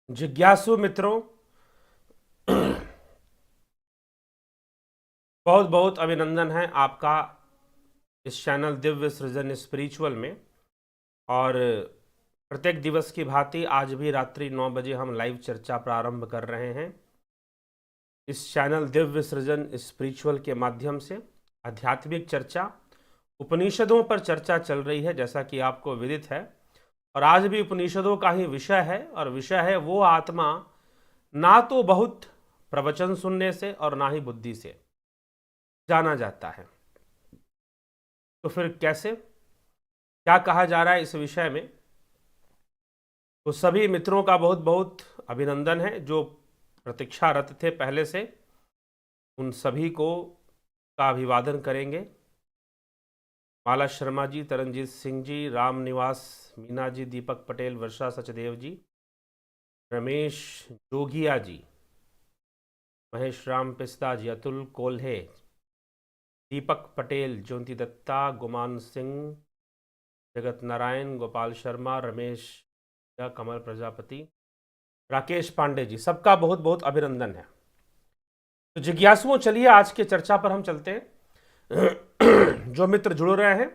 जिज्ञासु मित्रों, बहुत बहुत अभिनंदन है आपका इस चैनल दिव्य सृजन स्पिरिचुअल में। और प्रत्येक दिवस की भांति आज भी रात्रि 9 बजे हम लाइव चर्चा प्रारंभ कर रहे हैं। इस चैनल दिव्य सृजन स्पिरिचुअल के माध्यम से आध्यात्मिक चर्चा, उपनिषदों पर चर्चा चल रही है, जैसा कि आपको विदित है। और आज भी उपनिषदों का ही विषय है, और विषय है वो आत्मा ना तो बहुत प्रवचन सुनने से और ना ही बुद्धि से जाना जाता है। तो फिर कैसे, क्या कहा जा रहा है इस विषय में? तो सभी मित्रों का बहुत बहुत अभिनंदन है जो प्रतीक्षारत थे पहले से, उन सभी को का अभिवादन करेंगे। माला शर्मा जी, तरनजीत सिंह जी, राम निवास मीना जी, दीपक पटेल, वर्षा सचदेव जी, रमेश जोगिया जी, महेश राम पिस्ता जी, अतुल कोल्हे, दीपक पटेल, ज्योति दत्ता, गुमान सिंह, जगत नारायण, गोपाल शर्मा, रमेश, कमल प्रजापति, राकेश पांडे जी, सबका बहुत बहुत अभिनंदन है। तो जिज्ञासुओं, चलिए आज के चर्चा पर हम चलते हैं। जो मित्र जुड़ रहे हैं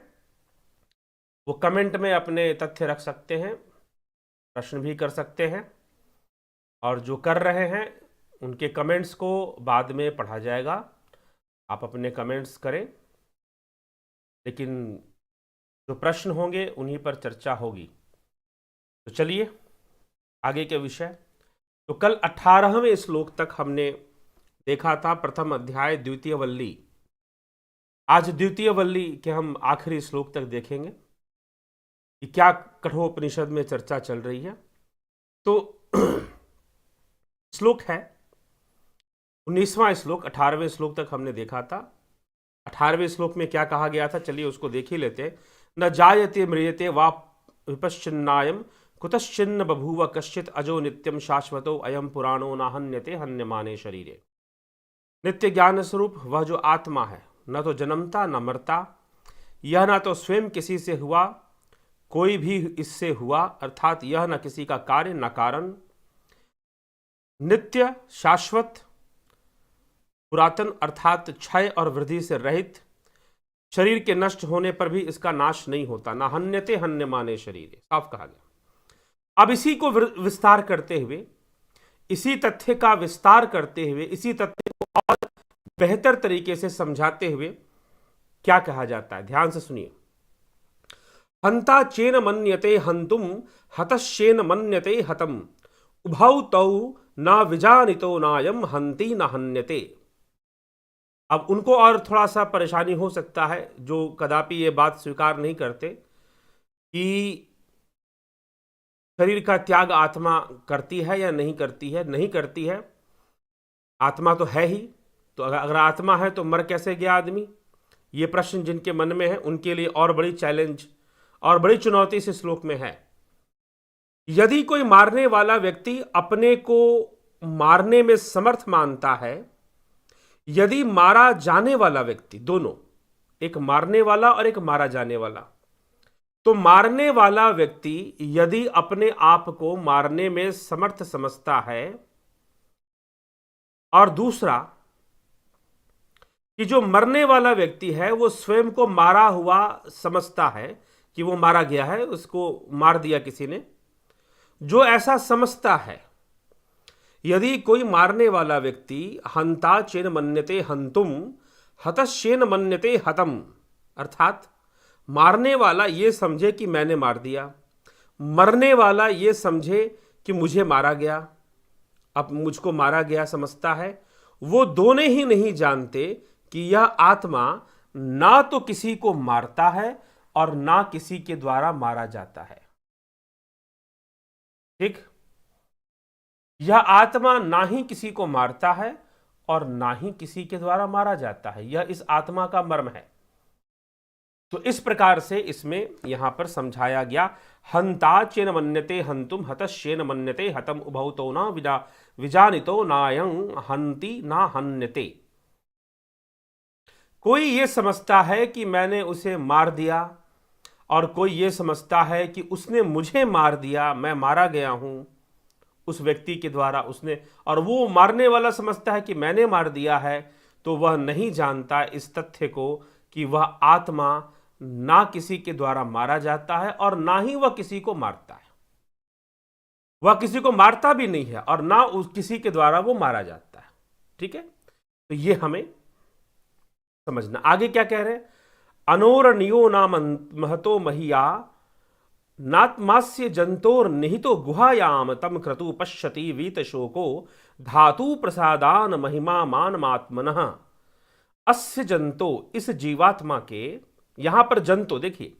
वो कमेंट में अपने तथ्य रख सकते हैं, प्रश्न भी कर सकते हैं, और जो कर रहे हैं उनके कमेंट्स को बाद में पढ़ा जाएगा। आप अपने कमेंट्स करें, लेकिन जो प्रश्न होंगे उन्हीं पर चर्चा होगी। तो चलिए आगे के विषय। तो कल 18वें श्लोक तक हमने देखा था, प्रथम अध्याय द्वितीय वल्ली। आज द्वितीय वल्ली के हम आखिरी श्लोक तक देखेंगे कि क्या कठोपनिषद में चर्चा चल रही है। तो श्लोक है 19वां श्लोक। 18वें श्लोक तक हमने देखा था। 18वें श्लोक में क्या कहा गया था, चलिए उसको देख ही लेते हैं। न जायते म्रियते वा विपश्चिन्नायम कुतश्चिन्न बभूव कश्चित अजो नित्यम शाश्वतो अयम पुराणो न हन्यते हन्यमाने शरीरे। नित्य ज्ञान स्वरूप वह जो आत्मा है, न तो जन्मता न मरता, यह न तो स्वयं किसी से हुआ, कोई भी इससे हुआ, अर्थात यह न किसी का कार्य न कारण, नित्य शाश्वत पुरातन अर्थात क्षय और वृद्धि से रहित, शरीर के नष्ट होने पर भी इसका नाश नहीं होता, ना हन्यते हन्यमाने शरीर, साफ कहा गया। अब इसी को विस्तार करते हुए, इसी तथ्य का विस्तार करते हुए, इसी तथ्य को और बेहतर तरीके से समझाते हुए क्या कहा जाता है, ध्यान से सुनिए। हंता चेन मन्यते हंतुम हतश्चेन मन्यते हतम उभौ तौ न विजानितो नायम हंति न हन्यते। अब उनको और थोड़ा सा परेशानी हो सकता है जो कदापि ये बात स्वीकार नहीं करते कि शरीर का त्याग आत्मा करती है या नहीं करती है। नहीं करती है, आत्मा तो है ही, तो अगर आत्मा है तो मर कैसे गया आदमी? ये प्रश्न जिनके मन में है उनके लिए और बड़ी चैलेंज और बड़ी चुनौती इस श्लोक में है। यदि कोई मारने वाला व्यक्ति अपने को मारने में समर्थ मानता है, यदि मारा जाने वाला व्यक्ति, दोनों, एक मारने वाला और एक मारा जाने वाला, तो मारने वाला व्यक्ति यदि अपने आप को मारने में समर्थ समझता है, और दूसरा कि जो मरने वाला व्यक्ति है वो स्वयं को मारा हुआ समझता है कि वो मारा गया है, उसको मार दिया किसी ने, जो ऐसा समझता है, यदि कोई मारने वाला व्यक्ति हंता चेन मन्यते हंतुम हतश्चेन मन्यते हतम, अर्थात मारने वाला ये समझे कि मैंने मार दिया, मरने वाला ये समझे कि मुझे मारा गया, अब मुझको मारा गया समझता है, वो दोनों ही नहीं जानते कि यह आत्मा ना तो किसी को मारता है और ना किसी के द्वारा मारा जाता है। ठीक, यह आत्मा ना ही किसी को मारता है और ना ही किसी के द्वारा मारा जाता है। यह इस आत्मा का मर्म है। तो इस प्रकार से इसमें यहां पर समझाया गया, हंता चेन मन्यते हंतुम हतश्चेन मन्यते हतम उभौतो न विजानितो नायं हंति ना हन्यते। कोई ये समझता है कि मैंने उसे मार दिया, और कोई ये समझता है कि उसने मुझे मार दिया, मैं मारा गया हूं उस व्यक्ति के द्वारा, उसने, और वो मारने वाला समझता है कि मैंने मार दिया है, तो वह नहीं जानता इस तथ्य को कि वह आत्मा ना किसी के द्वारा मारा जाता है और ना ही वह किसी को मारता है। वह किसी को मारता भी नहीं है और ना उस किसी के द्वारा वो मारा जाता है। ठीक है, तो ये हमें समझना। आगे क्या कह रहे हैं? अनोरणियो नाम महतो महिया नात्मास्य जंतोर निहितो गुहायाम तम क्रतु पश्यति वीत शोको धातु प्रसादान महिमा मानमात्मनः। अस्य जंतो, इस जीवात्मा के, यहां पर जंतो देखिए,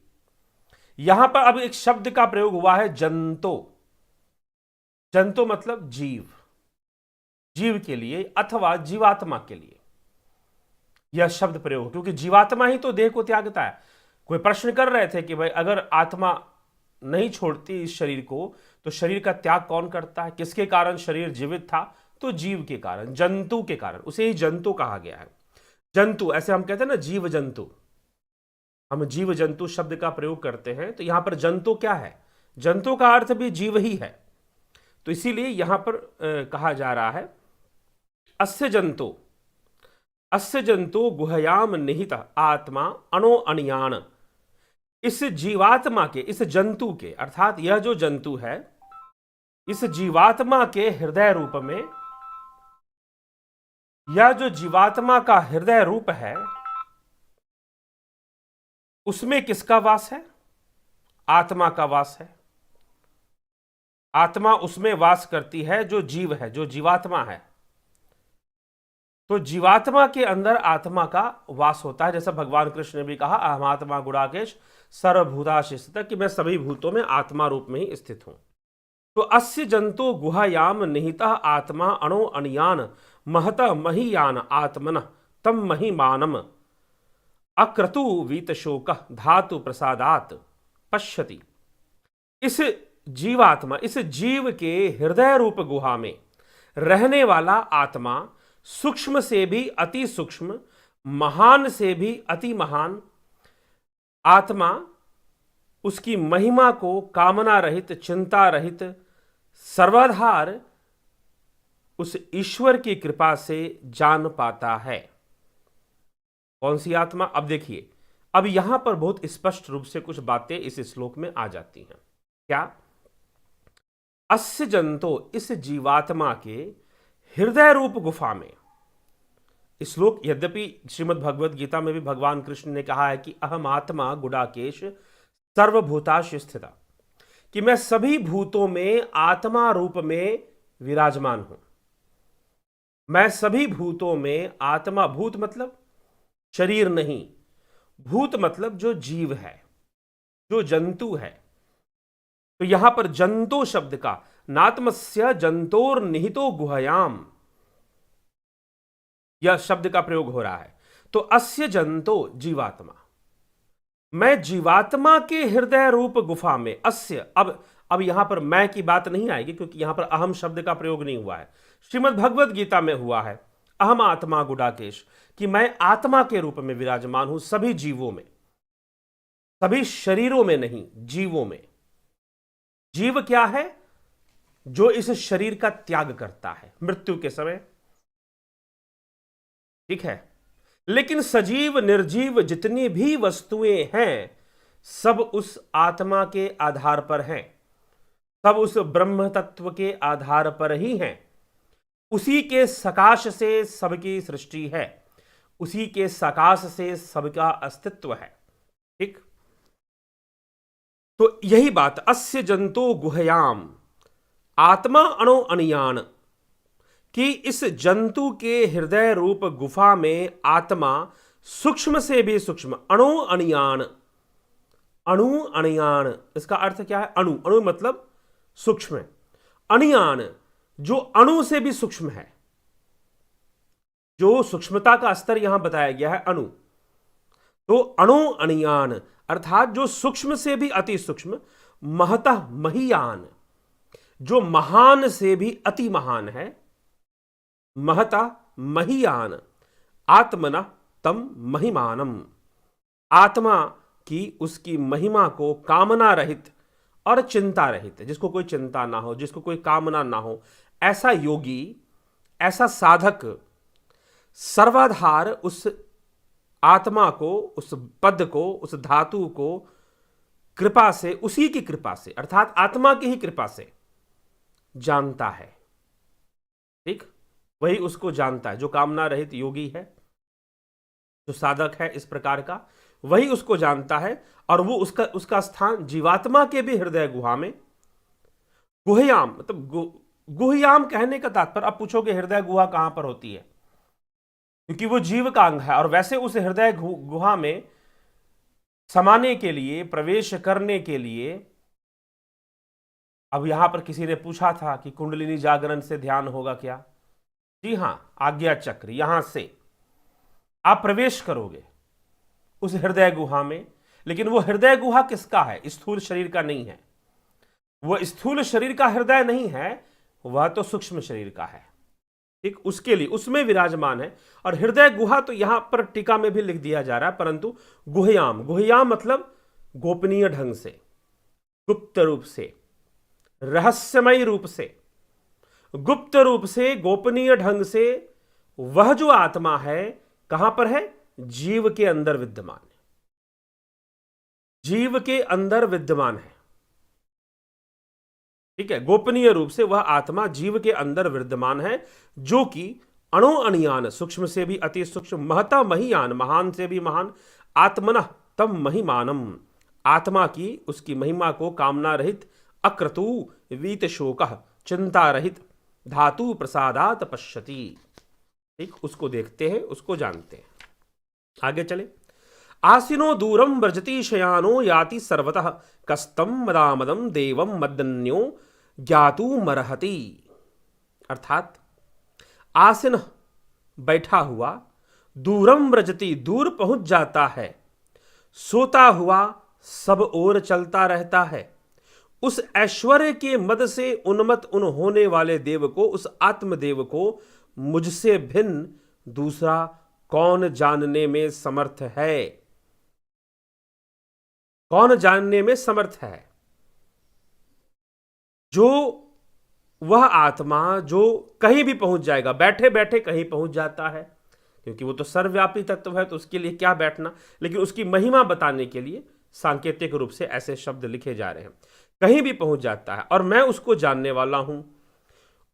यहां पर अब एक शब्द का प्रयोग हुआ है जंतो। जंतो मतलब जीव, जीव के लिए अथवा जीवात्मा के लिए यह शब्द प्रयोग, क्योंकि जीवात्मा ही तो देह को त्यागता है। कोई प्रश्न कर रहे थे कि भाई अगर आत्मा नहीं छोड़ती इस शरीर को तो शरीर का त्याग कौन करता है? किसके कारण शरीर जीवित था? तो जीव के कारण, जंतु के कारण, उसे ही जंतु कहा गया है। जंतु, ऐसे हम कहते हैं ना जीव जंतु, हम जीव जंतु शब्द का प्रयोग करते हैं। तो यहां पर जंतु क्या है? जंतु का अर्थ भी जीव ही है, तो इसीलिए यहां पर कहा जा रहा है अस्य जंतु, अस्य जंतु गुहयाम निहित आत्मा अणो अणियान। इस जीवात्मा के, इस जंतु के, अर्थात यह जो जंतु है, इस जीवात्मा के हृदय रूप में, यह जो जीवात्मा का हृदय रूप है, उसमें किसका वास है? आत्मा का वास है। आत्मा उसमें वास करती है जो जीव है, जो जीवात्मा है। तो जीवात्मा के अंदर आत्मा का वास होता है। जैसा भगवान कृष्ण ने भी कहा, अहमात्मा गुणाकेश सर्वभूताश स्थित, कि मैं सभी भूतों में आत्मा रूप में ही स्थित हूं। तो अस्य जंतो गुहायाम निहिता आत्मा अणो अणियान महत महीयान आत्मन तम महिमानम अक्रतु वीतशोक धातु प्रसादात पश्यति। इस जीवात्मा, इस जीव के हृदय रूप गुहा में रहने वाला आत्मा सूक्ष्म से भी अति सूक्ष्म, महान से भी अति महान आत्मा उसकी महिमा को कामना रहित, चिंता रहित, सर्वाधार उस ईश्वर की कृपा से जान पाता है। कौन सी आत्मा? अब देखिए, अब यहां पर बहुत स्पष्ट रूप से कुछ बातें इस श्लोक में आ जाती हैं। क्या? अस्य जंतो, इस जीवात्मा के हृदय रूप गुफा में। श्लोक, यद्यपि श्रीमद् भगवद गीता में भी भगवान कृष्ण ने कहा है कि अहम आत्मा गुडाकेश सर्वभूताश स्थिता, कि मैं सभी भूतों में आत्मा रूप में विराजमान हूं। मैं सभी भूतों में आत्मा, भूत मतलब शरीर नहीं, भूत मतलब जो जीव है, जो जंतु है। तो यहां पर जंतो शब्द का नात्मस्य जंतोर निहितो गुहयाम, यह शब्द का प्रयोग हो रहा है। तो अस्य जंतो, जीवात्मा, मैं जीवात्मा के हृदय रूप गुफा में, अस्य, अब यहां पर मैं की बात नहीं आएगी, क्योंकि यहां पर अहम शब्द का प्रयोग नहीं हुआ है। श्रीमद् भगवद गीता में हुआ है अहम आत्मा गुडाकेश, कि मैं आत्मा के रूप में विराजमान हूं सभी जीवों में, सभी शरीरों में नहीं, जीवों में। जीव क्या है? जो इस शरीर का त्याग करता है मृत्यु के समय। ठीक है, लेकिन सजीव निर्जीव जितनी भी वस्तुएं हैं, सब उस आत्मा के आधार पर हैं, सब उस ब्रह्म तत्व के आधार पर ही हैं। उसी के सकाश से सबकी सृष्टि है, उसी के सकाश से सबका अस्तित्व है। ठीक, तो यही बात, अस्य जंतो गुहयाम आत्मा अणो अणियान, कि इस जंतु के हृदय रूप गुफा में आत्मा सूक्ष्म से भी सूक्ष्म, अणु अणियान, अणु अणियान, इसका अर्थ क्या है? अणु, अणु मतलब सूक्ष्म, अणियान जो अणु से भी सूक्ष्म है, जो सूक्ष्मता का स्तर यहां बताया गया है अणु। तो अणु अणियान अर्थात जो सूक्ष्म से भी अति सूक्ष्म, महतः महीयान जो महान से भी अति महान है, महता महीयान आत्मना तम महिमानम, आत्मा उसकी महिमा को कामना रहित और चिंता रहित, जिसको कोई चिंता ना हो, जिसको कोई कामना ना हो, ऐसा योगी, ऐसा साधक सर्वाधार उस आत्मा को, उस पद को, उस धातु को कृपा से, उसी की कृपा से अर्थात आत्मा की ही कृपा से जानता है। ठीक, वही उसको जानता है। जो कामना रहित योगी है, जो साधक है इस प्रकार का, वही उसको जानता है। और वो उसका स्थान जीवात्मा के भी हृदय गुहा में, गुहयाम मतलब गुहयाम कहने का तात्पर्य, अब पूछोगे हृदय गुहा कहां पर होती है, क्योंकि वो जीव का अंग है और वैसे उस हृदय गुहा में समाने के लिए, प्रवेश करने के लिए, अब यहां पर किसी ने पूछा था कि कुंडलिनी जागरण से ध्यान होगा क्या? जी हां, आज्ञा चक्र, यहां से आप प्रवेश करोगे उस हृदय गुहा में। लेकिन वो हृदय गुहा किसका है? स्थूल शरीर का नहीं है। वह स्थूल शरीर का हृदय नहीं है, वह तो सूक्ष्म शरीर का है। ठीक, उसके लिए उसमें विराजमान है। और हृदय गुहा तो यहां पर टीका में भी लिख दिया जा रहा है, परंतु गुहयाम, गुहयाम मतलब गोपनीय ढंग से, गुप्त रूप से, रहस्यमय रूप से, गुप्त रूप से, गोपनीय ढंग से वह जो आत्मा है कहां पर है? जीव के अंदर विद्यमान है। जीव के अंदर विद्यमान है। ठीक है, गोपनीय रूप से वह आत्मा जीव के अंदर विद्यमान है, जो कि अणु अणियान, सूक्ष्म से भी अति सूक्ष्म, महता महियान, महान से भी महान, आत्मनः तम महिमानम, आत्मा की, उसकी महिमा को कामना रहित, अक्रतु वीत शोकः, चिंता रहित, धातु प्रसादात पश्यति। ठीक, उसको देखते हैं, उसको जानते हैं। आगे चले। आसीनो दूरम व्रजति शयानो याति सर्वतः, कस्तम मदामदम देवम मदन्यो ज्ञातु मरहति। अर्थात आसीन बैठा हुआ, दूरम व्रजति दूर पहुंच जाता है, सोता हुआ सब ओर चलता रहता है, उस ऐश्वर्य के मद से उन्मत्त उन होने वाले देव को, उस आत्मदेव को मुझसे भिन्न दूसरा कौन जानने में समर्थ है? कौन जानने में समर्थ है? जो वह आत्मा जो कहीं भी पहुंच जाएगा, बैठे बैठे कहीं पहुंच जाता है, क्योंकि वो तो सर्वव्यापी तत्व है, तो उसके लिए क्या बैठना। लेकिन उसकी महिमा बताने के लिए सांकेतिक रूप से ऐसे शब्द लिखे जा रहे हैं। कहीं भी पहुंच जाता है और मैं उसको जानने वाला हूं।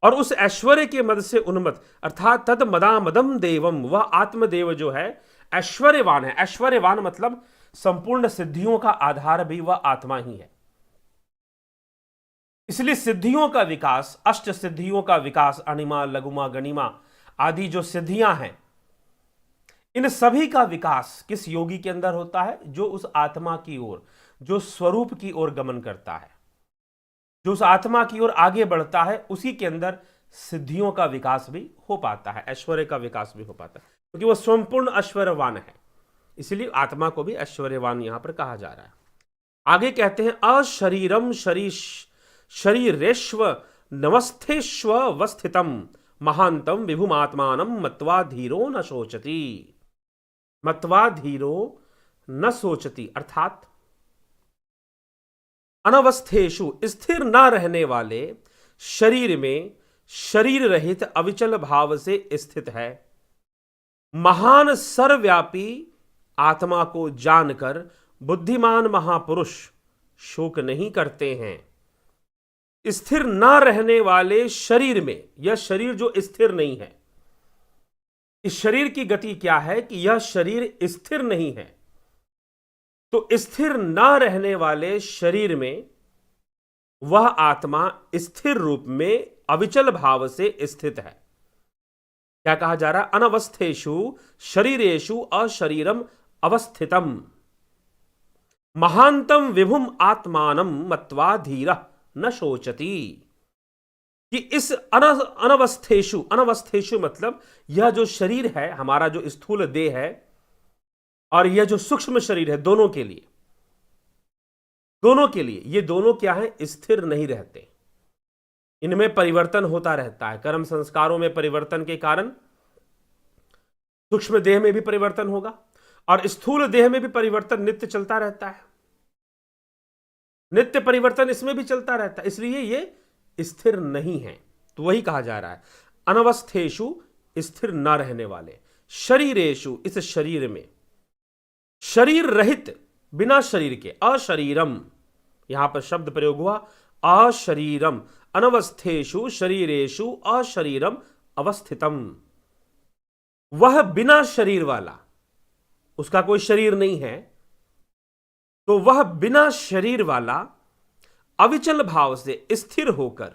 और उस ऐश्वर्य के मद से उन्मत्त, अर्थात तद मदामदम देवम, वह आत्मदेव जो है ऐश्वर्यवान है। ऐश्वर्यवान मतलब संपूर्ण सिद्धियों का आधार भी वह आत्मा ही है। इसलिए सिद्धियों का विकास, अष्ट सिद्धियों का विकास, अणिमा, लघुमा, गणिमा आदि जो सिद्धियां हैं, इन सभी का विकास किस योगी के अंदर होता है? जो उस आत्मा की ओर, जो स्वरूप की ओर गमन करता है, जो उस आत्मा की ओर आगे बढ़ता है, उसी के अंदर सिद्धियों का विकास भी हो पाता है, ऐश्वर्य का विकास भी हो पाता है, क्योंकि वह संपूर्ण ऐश्वर्यवान है। इसलिए आत्मा को भी ऐश्वर्यवान यहां पर कहा जा रहा है। आगे कहते हैं अशरीरम शरीरेश्व नवस्थेश्व वस्थितम महांतम विभुमात्मानम मत्वा धीरो न शोचति। मत्वा धीरो न सोचती, अर्थात अनवस्थेषु, स्थिर न रहने वाले शरीर में शरीर रहित अविचल भाव से स्थित है, महान सर्वव्यापी आत्मा को जानकर बुद्धिमान महापुरुष शोक नहीं करते हैं। स्थिर न रहने वाले शरीर में, यह शरीर जो स्थिर नहीं है, इस शरीर की गति क्या है कि यह शरीर स्थिर नहीं है। तो स्थिर न रहने वाले शरीर में वह आत्मा स्थिर रूप में अविचल भाव से स्थित है। क्या कहा जा रहा है? अनवस्थेषु शरीरेषु अशरीरम अवस्थितम महांतम विभुम आत्मानम मत्वा धीरः न शोचति। कि इस अनवस्थेषु, अनवस्थेषु मतलब यह जो शरीर है, हमारा जो स्थूल देह है, और यह जो सूक्ष्म शरीर है, दोनों के लिए ये दोनों क्या है? स्थिर नहीं रहते। इनमें परिवर्तन होता रहता है। कर्म संस्कारों में परिवर्तन के कारण सूक्ष्म देह में भी परिवर्तन होगा और स्थूल देह में भी परिवर्तन नित्य चलता रहता है, नित्य परिवर्तन इसमें भी चलता रहता है, इसलिए ये स्थिर नहीं है। तो वही कहा जा रहा है अनवस्थेषु, स्थिर न रहने वाले, शरीरेषु, इस शरीर में, शरीर रहित, बिना शरीर के, अशरीरम, यहां पर शब्द प्रयोग हुआ अशरीरम, अनवस्थेषु शरीरेषु अशरीरम अवस्थितम, वह बिना शरीर वाला, उसका कोई शरीर नहीं है, तो वह बिना शरीर वाला अविचल भाव से स्थिर होकर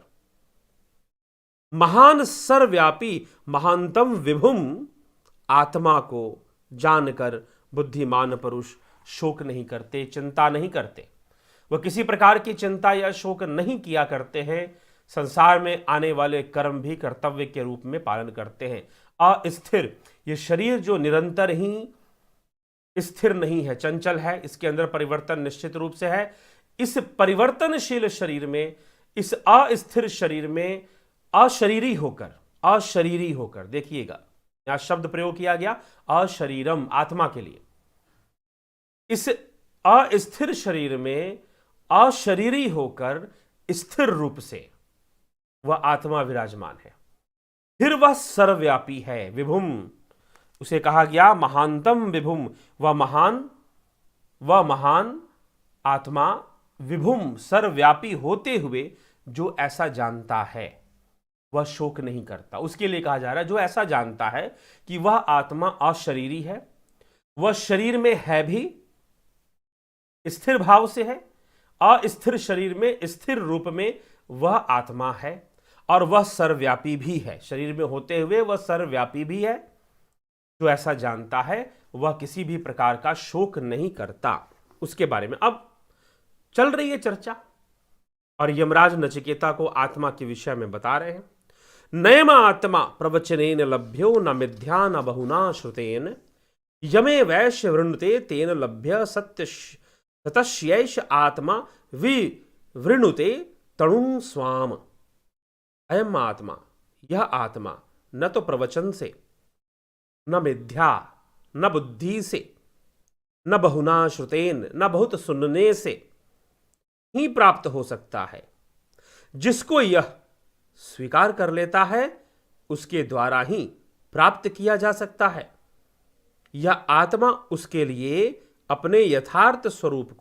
महान सर्वव्यापी महानतम विभुम आत्मा को जानकर बुद्धिमान पुरुष शोक नहीं करते, चिंता नहीं करते। वह किसी प्रकार की चिंता या शोक नहीं किया करते हैं। संसार में आने वाले कर्म भी कर्तव्य के रूप में पालन करते हैं। अस्थिर, ये शरीर जो निरंतर ही स्थिर नहीं है, चंचल है, इसके अंदर परिवर्तन निश्चित रूप से है। इस परिवर्तनशील शरीर में, इस अस्थिर शरीर में अशरीरी होकर, देखिएगा यहां शब्द प्रयोग किया गया अशरीरम, आत्मा के लिए। इस अस्थिर शरीर में अशरीरी होकर स्थिर रूप से वह आत्मा विराजमान है। फिर वह सर्वव्यापी है, विभुम, उसे कहा गया महानतम विभुम, वह महान आत्मा, विभुम, सर्वव्यापी होते हुए जो ऐसा जानता है वह शोक नहीं करता। उसके लिए कहा जा रहा है जो ऐसा जानता है कि वह आत्मा अशरीरी है, वह शरीर में है भी, स्थिर भाव से है, अस्थिर शरीर में स्थिर रूप में वह आत्मा है, और वह सर्वव्यापी भी है, शरीर में होते हुए वह सर्वव्यापी भी है। जो ऐसा जानता है वह किसी भी प्रकार का शोक नहीं करता। उसके बारे में अब चल रही है चर्चा, और यमराज नचिकेता को आत्मा के विषय में बता रहे हैं। नयम आत्मा प्रवचनेन लभ्यो न मिथ्या न बहुना श्रुतेन, यमे वैश्य वृणुते तेन लभ्य सत्य सतश्यैष आत्मा विवृणुते तणुं स्वाम। अयम आत्मा, यह आत्मा न तो प्रवचन से, न मिथ्या, न बुद्धि से, न बहुना श्रुतेन, न बहुत सुनने से ही प्राप्त हो सकता है। जिसको यह स्वीकार कर लेता है उसके द्वारा ही प्राप्त किया जा सकता है। यह आत्मा उसके लिए अपने यथार्थ स्वरूप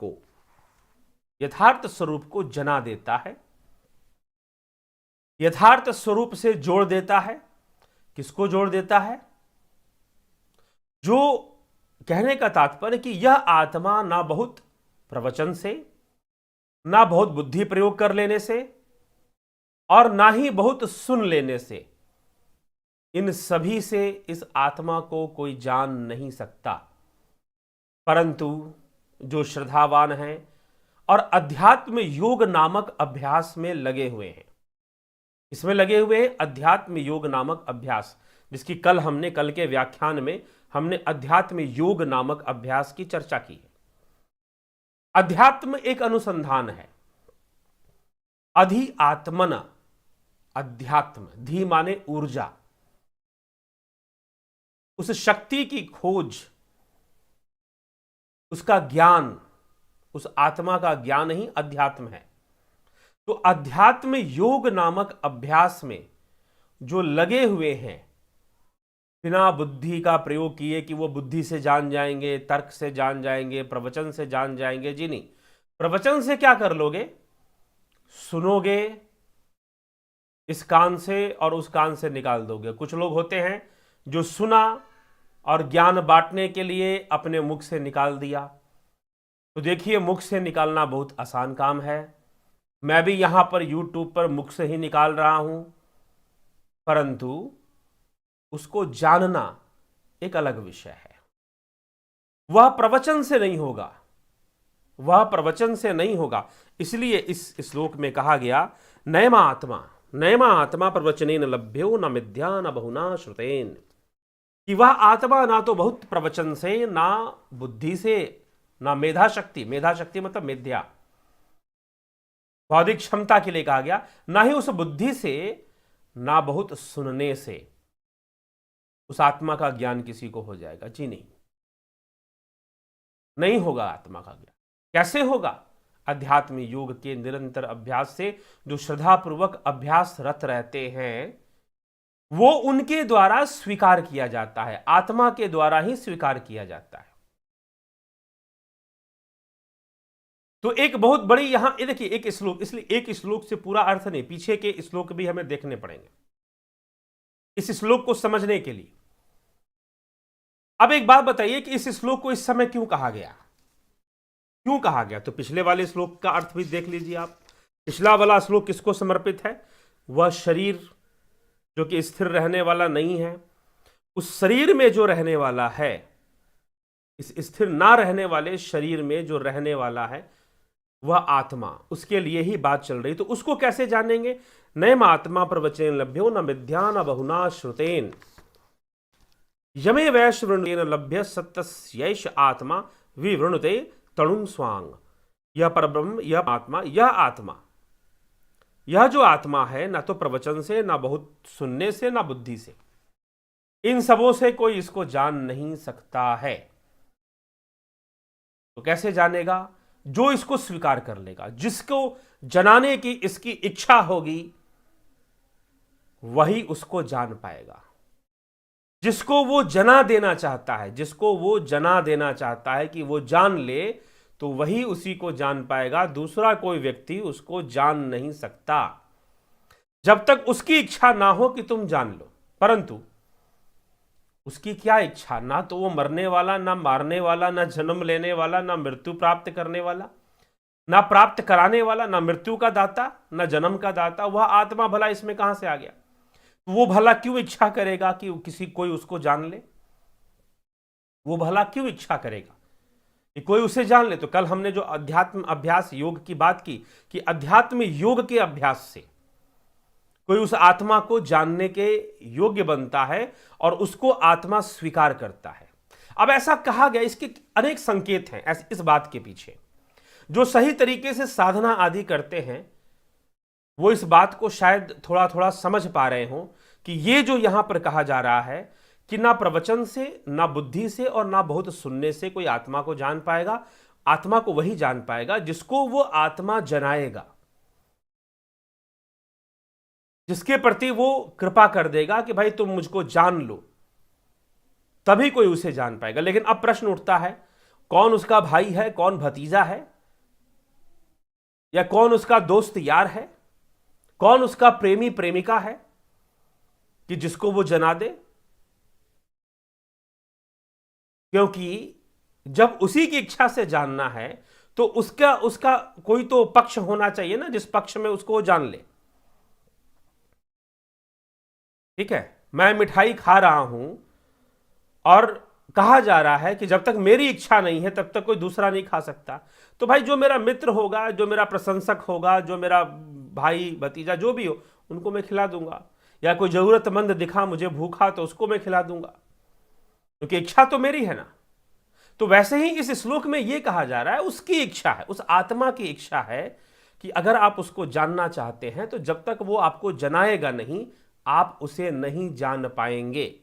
को जना देता है, यथार्थ स्वरूप से जोड़ देता है। किसको जोड़ देता है? जो कहने का तात्पर्य कि यह आत्मा ना बहुत प्रवचन से, ना बहुत बुद्धि प्रयोग कर लेने से, और ना ही बहुत सुन लेने से, इन सभी से इस आत्मा को कोई जान नहीं सकता। परंतु जो श्रद्धावान हैं और अध्यात्म योग नामक अभ्यास में लगे हुए हैं, इसमें लगे हुए हैं अध्यात्म योग नामक अभ्यास, जिसकी कल के व्याख्यान में हमने अध्यात्म योग नामक अभ्यास की चर्चा की है। अध्यात्म एक अनुसंधान है। अधि आत्मन, अध्यात्म, धी माने ऊर्जा, उस शक्ति की खोज, उसका ज्ञान, उस आत्मा का ज्ञान ही अध्यात्म है। तो अध्यात्म योग नामक अभ्यास में जो लगे हुए हैं, बिना बुद्धि का प्रयोग किए कि वो बुद्धि से जान जाएंगे, तर्क से जान जाएंगे, प्रवचन से जान जाएंगे, जी नहीं। प्रवचन से क्या कर लोगे? सुनोगे इस कान से और उस कान से निकाल दोगे। कुछ लोग होते हैं जो सुना और ज्ञान बांटने के लिए अपने मुख से निकाल दिया। तो देखिए, मुख से निकालना बहुत आसान काम है। मैं भी यहां पर YouTube पर मुख से ही निकाल रहा हूं, परंतु उसको जानना एक अलग विषय है। वह प्रवचन से नहीं होगा, वह प्रवचन से नहीं होगा। इसलिए इस श्लोक में कहा गया नयमा आत्मा प्रवचनेन लभ्यो न मिथ्या न बहुना श्रुतेन, कि वह आत्मा ना तो बहुत प्रवचन से, ना बुद्धि से, ना मेधा शक्ति मतलब मिथ्या, बौद्धिक क्षमता के लिए कहा गया, ना ही उस बुद्धि से, ना बहुत सुनने से उस आत्मा का ज्ञान किसी को हो जाएगा, जी नहीं। नहीं होगा आत्मा का ज्ञान। कैसे होगा? अध्यात्म योग के निरंतर अभ्यास से। जो श्रद्धापूर्वक अभ्यासरत रहते हैं वो उनके द्वारा स्वीकार किया जाता है, आत्मा के द्वारा ही स्वीकार किया जाता है। तो एक बहुत बड़ी यहां ये देखिए एक श्लोक, इसलिए एक श्लोक से पूरा अर्थ नहीं, पीछे के श्लोक भी हमें देखने पड़ेंगे इस श्लोक को समझने के लिए। अब एक बात बताइए कि इस श्लोक को इस समय क्यों कहा गया, क्यों कहा गया? तो पिछले वाले श्लोक का अर्थ भी देख लीजिए आप। पिछला वाला श्लोक किसको समर्पित है? वह शरीर जो कि स्थिर रहने वाला नहीं है, उस शरीर में जो रहने वाला है, इस स्थिर ना रहने वाले शरीर में जो रहने वाला है वह आत्मा, उसके लिए ही बात चल रही। तो उसको कैसे जानेंगे? नयम आत्मा प्रवचन लभ्यो न विद्या न बहुना श्रुतेन यमे वैश्वृणेन लभ्य सत्यस्यैष आत्मा विवृणुते तणुं स्वांग। यह परब्रह्म, यह आत्मा, यह आत्मा, यह जो आत्मा है ना तो प्रवचन से, ना बहुत सुनने से, ना बुद्धि से, इन सबों से कोई इसको जान नहीं सकता है। तो कैसे जानेगा? जो इसको स्वीकार कर लेगा, जिसको जनाने की इसकी इच्छा होगी वही उसको जान पाएगा। जिसको वो जना देना चाहता है, जिसको वो जना देना चाहता है कि वो जान ले, तो वही उसी को जान पाएगा। दूसरा कोई व्यक्ति उसको जान नहीं सकता जब तक उसकी इच्छा ना हो कि तुम जान लो। परंतु उसकी क्या इच्छा? ना तो वो मरने वाला, ना मारने वाला, ना जन्म लेने वाला, ना मृत्यु प्राप्त करने वाला, ना प्राप्त कराने वाला, ना मृत्यु का दाता, ना जन्म का दाता। वह आत्मा भला इसमें कहां से आ गया? वो भला क्यों इच्छा करेगा कि कोई उसको जान ले? वो भला क्यों इच्छा करेगा कि कोई उसे जान ले? तो कल हमने जो अध्यात्म अभ्यास योग की बात की कि अध्यात्म योग के अभ्यास से कोई उस आत्मा को जानने के योग्य बनता है और उसको आत्मा स्वीकार करता है। अब ऐसा कहा गया, इसके अनेक संकेत हैं इस बात के पीछे। जो सही तरीके से साधना आदि करते हैं वो इस बात को शायद थोड़ा थोड़ा समझ पा रहे हो कि ये जो यहां पर कहा जा रहा है कि ना प्रवचन से, ना बुद्धि से और ना बहुत सुनने से कोई आत्मा को जान पाएगा। आत्मा को वही जान पाएगा जिसको वो आत्मा जनाएगा, जिसके प्रति वो कृपा कर देगा कि भाई तुम मुझको जान लो, तभी कोई उसे जान पाएगा। लेकिन अब प्रश्न उठता है, कौन उसका भाई है, कौन भतीजा है, या कौन उसका दोस्त यार है, कौन उसका प्रेमी प्रेमिका है कि जिसको वो जना दे? क्योंकि जब उसी की इच्छा से जानना है तो उसका कोई तो पक्ष होना चाहिए ना, जिस पक्ष में उसको वो जान ले। ठीक है, मैं मिठाई खा रहा हूं और कहा जा रहा है कि जब तक मेरी इच्छा नहीं है तब तक कोई दूसरा नहीं खा सकता। तो भाई जो मेरा मित्र होगा, जो मेरा प्रशंसक होगा, जो मेरा भाई भतीजा जो भी हो, उनको मैं खिला दूंगा। या कोई जरूरतमंद दिखा मुझे भूखा तो उसको मैं खिला दूंगा, क्योंकि इच्छा तो मेरी है ना। तो वैसे ही इस श्लोक में यह कहा जा रहा है उसकी इच्छा है, उस आत्मा की इच्छा है कि अगर आप उसको जानना चाहते हैं तो जब तक वो आपको जनाएगा नहीं, आप उसे नहीं जान पाएंगे।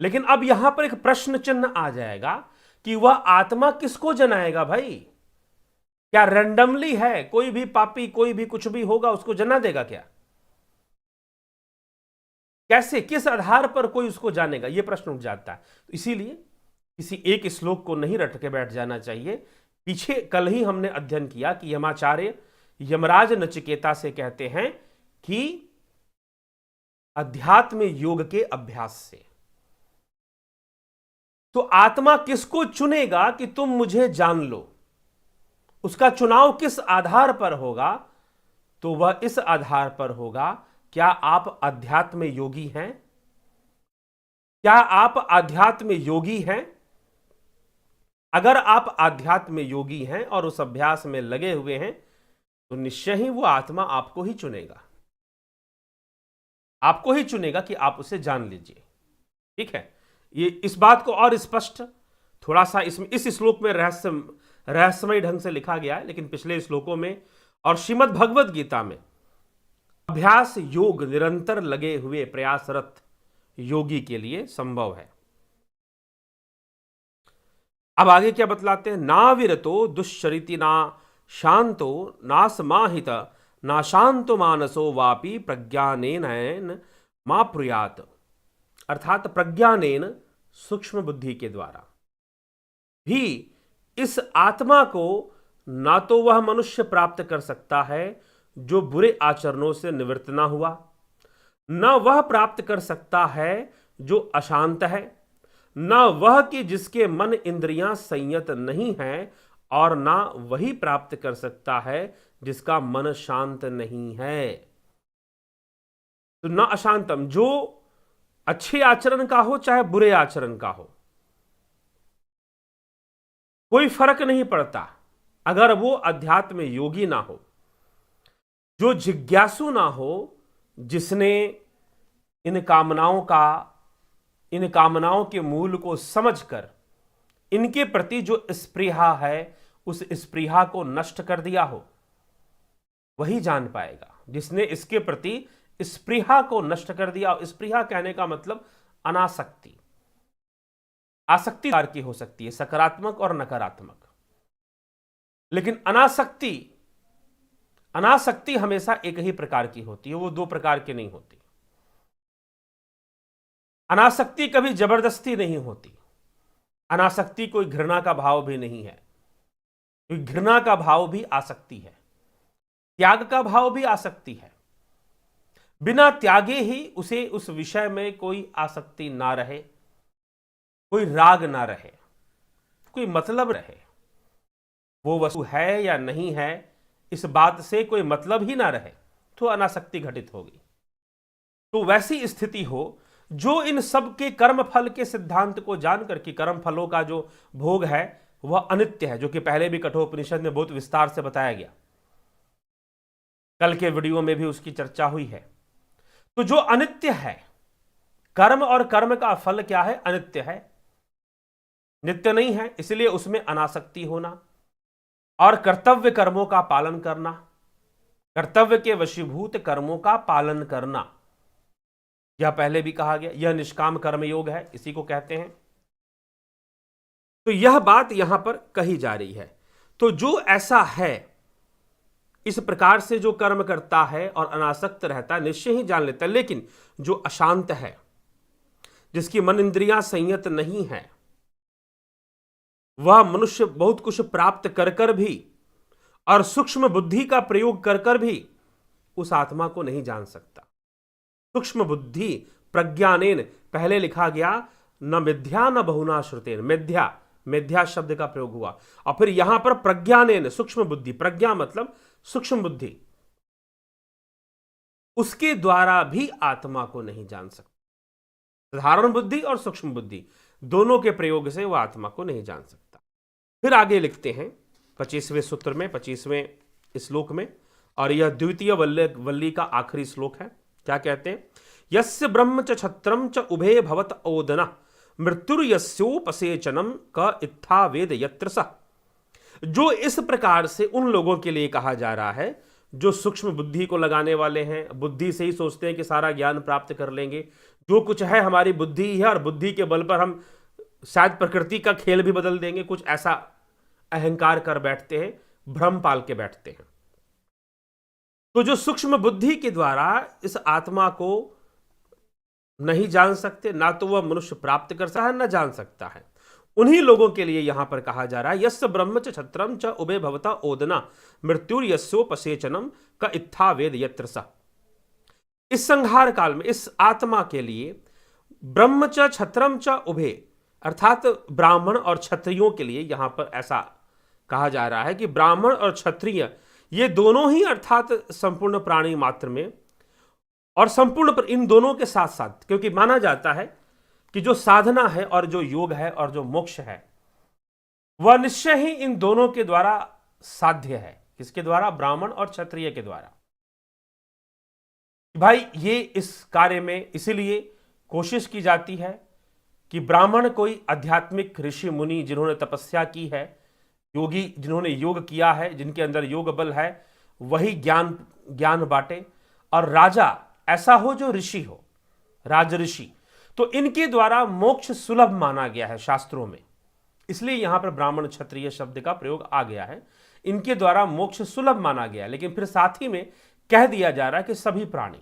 लेकिन अब यहां पर एक प्रश्न चिन्ह आ जाएगा कि वह आत्मा किसको जनाएगा भाई? क्या रैंडमली है? कोई भी पापी, कोई भी कुछ भी होगा उसको जना देगा क्या? कैसे, किस आधार पर कोई उसको जानेगा? यह प्रश्न उठ जाता है। तो इसीलिए किसी एक श्लोक को नहीं रट के बैठ जाना चाहिए। पीछे कल ही हमने अध्ययन किया कि यमाचार्य यमराज नचिकेता से कहते हैं कि अध्यात्म योग के अभ्यास से तो आत्मा किसको चुनेगा कि तुम मुझे जान लो? उसका चुनाव किस आधार पर होगा? तो वह इस आधार पर होगा, क्या आप अध्यात्म योगी हैं? क्या आप अध्यात्म योगी हैं? अगर आप अध्यात्म योगी हैं और उस अभ्यास में लगे हुए हैं तो निश्चय ही वो आत्मा आपको ही चुनेगा, आपको ही चुनेगा कि आप उसे जान लीजिए। ठीक है, ये इस बात को और स्पष्ट थोड़ा सा इसमें इस श्लोक में रहस्यमय ढंग से लिखा गया है, लेकिन पिछले श्लोकों में और श्रीमद् भगवद गीता में अभ्यास योग निरंतर लगे हुए प्रयासरत योगी के लिए संभव है। अब आगे क्या बतलाते हैं, ना विरतो दुश्चरिति ना शांतो ना समाहित ना शांतो मानसो वापि प्रज्ञानेन मा प्रुयात। अर्थात प्रज्ञानेन सूक्ष्म बुद्धि के द्वारा भी इस आत्मा को ना तो वह मनुष्य प्राप्त कर सकता है जो बुरे आचरणों से निवृत्त ना हुआ, न वह प्राप्त कर सकता है जो अशांत है, न वह कि जिसके मन इंद्रियां संयत नहीं हैं, और ना वही प्राप्त कर सकता है जिसका मन शांत नहीं है। तो न अशांतम, जो अच्छे आचरण का हो चाहे बुरे आचरण का हो, कोई फर्क नहीं पड़ता अगर वो अध्यात्म योगी ना हो, जो जिज्ञासु ना हो, जिसने इन कामनाओं के मूल को समझकर इनके प्रति जो स्पृहा है उस स्पृहा को नष्ट कर दिया हो, वही जान पाएगा। जिसने इसके प्रति स्पृहा को नष्ट कर दिया, स्पृहा कहने का मतलब अनासक्ति। आसक्ति प्रकार की हो सकती है, सकारात्मक और नकारात्मक, लेकिन अनासक्ति हमेशा एक ही प्रकार की होती है, वो दो प्रकार की नहीं होती। अनासक्ति कभी जबरदस्ती नहीं होती, अनासक्ति कोई घृणा का भाव भी नहीं है, क्योंकि घृणा का भाव भी आसक्ति है, त्याग का भाव भी आसक्ति है। बिना त्यागे ही उसे उस विषय में कोई आसक्ति ना रहे, कोई राग ना रहे, कोई मतलब रहे, वो वस्तु है या नहीं है इस बात से कोई मतलब ही ना रहे, तो अनासक्ति घटित होगी। तो वैसी स्थिति हो जो इन सब के कर्म फल के सिद्धांत को जानकर कि कर्म फलों का जो भोग है वह अनित्य है, जो कि पहले भी कठोपनिषद में बहुत विस्तार से बताया गया, कल के वीडियो में भी उसकी चर्चा हुई है। तो जो अनित्य है, कर्म और कर्म का फल क्या है, अनित्य है, नित्य नहीं है, इसलिए उसमें अनासक्ति होना और कर्तव्य कर्मों का पालन करना, कर्तव्य के वशीभूत कर्मों का पालन करना, यह पहले भी कहा गया, यह निष्काम कर्म योग है, इसी को कहते हैं। तो यह बात यहां पर कही जा रही है। तो जो ऐसा है, इस प्रकार से जो कर्म करता है और अनासक्त रहता है, निश्चय ही जान लेता है। लेकिन जो अशांत है, जिसकी मन इंद्रियां संयत नहीं है, वह मनुष्य बहुत कुछ प्राप्त कर भी और सूक्ष्म बुद्धि का प्रयोग कर भी उस आत्मा को नहीं जान सकता। सूक्ष्म बुद्धि प्रज्ञानेन, पहले लिखा गया न मिथ्या न बहुना श्रुतेन, मिथ्या शब्द का प्रयोग हुआ, और फिर यहां पर प्रज्ञानेन, सूक्ष्म बुद्धि, प्रज्ञा मतलब सूक्ष्म बुद्धि, उसके द्वारा भी आत्मा को नहीं जान सकता। साधारण बुद्धि और सूक्ष्म बुद्धि दोनों के प्रयोग से वह आत्मा को नहीं जान सकता। फिर आगे लिखते हैं 25वें सूत्र में, 25वें श्लोक में, और यह द्वितीय वल्ली का आखिरी श्लोक है। क्या कहते हैं, यस्य ब्रह्म च छत्रम च उभे भवत ओदना मृत्युर्यस्योपसेचनम क इत्था वेद यत्र स। जो इस प्रकार से उन लोगों के लिए कहा जा रहा है जो सूक्ष्म बुद्धि को लगाने वाले हैं, बुद्धि से ही सोचते हैं कि सारा ज्ञान प्राप्त कर लेंगे, जो कुछ है हमारी बुद्धि ही है और बुद्धि के बल पर हम शायद प्रकृति का खेल भी बदल देंगे, कुछ ऐसा अहंकार कर बैठते हैं, भ्रम पाल के बैठते हैं। तो जो सूक्ष्म बुद्धि के द्वारा इस आत्मा को नहीं जान सकते, ना तो वह मनुष्य प्राप्त कर सकता है ना जान सकता है, उन्हीं लोगों के लिए यहां पर कहा जा रहा है यस्य ब्रह्म च छत्रम च उभे भवता ओदना मृत्युर्यस्योपसेचनम का इत्था वेद यत्र स। इस संहार काल में इस आत्मा के लिए ब्रह्म च छत्रम च उभे, अर्थात ब्राह्मण और क्षत्रियों के लिए यहां पर ऐसा कहा जा रहा है कि ब्राह्मण और क्षत्रिय ये दोनों ही, अर्थात संपूर्ण प्राणी मात्र में और संपूर्ण इन दोनों के साथ साथ, क्योंकि माना जाता है कि जो साधना है और जो योग है और जो मोक्ष है वह निश्चय ही इन दोनों के द्वारा साध्य है। किसके द्वारा, ब्राह्मण और क्षत्रिय के द्वारा। भाई ये इस कार्य में इसीलिए कोशिश की जाती है कि ब्राह्मण कोई आध्यात्मिक ऋषि मुनि जिन्होंने तपस्या की है, योगी जिन्होंने योग किया है, जिनके अंदर योग बल है, वही ज्ञान बांटे, और राजा ऐसा हो जो ऋषि हो, राज ऋषि। तो इनके द्वारा मोक्ष सुलभ माना गया है शास्त्रों में, इसलिए यहां पर ब्राह्मण क्षत्रिय शब्द का प्रयोग आ गया है। इनके द्वारा मोक्ष सुलभ माना गया, लेकिन फिर साथ ही में कह दिया जा रहा है कि सभी प्राणी,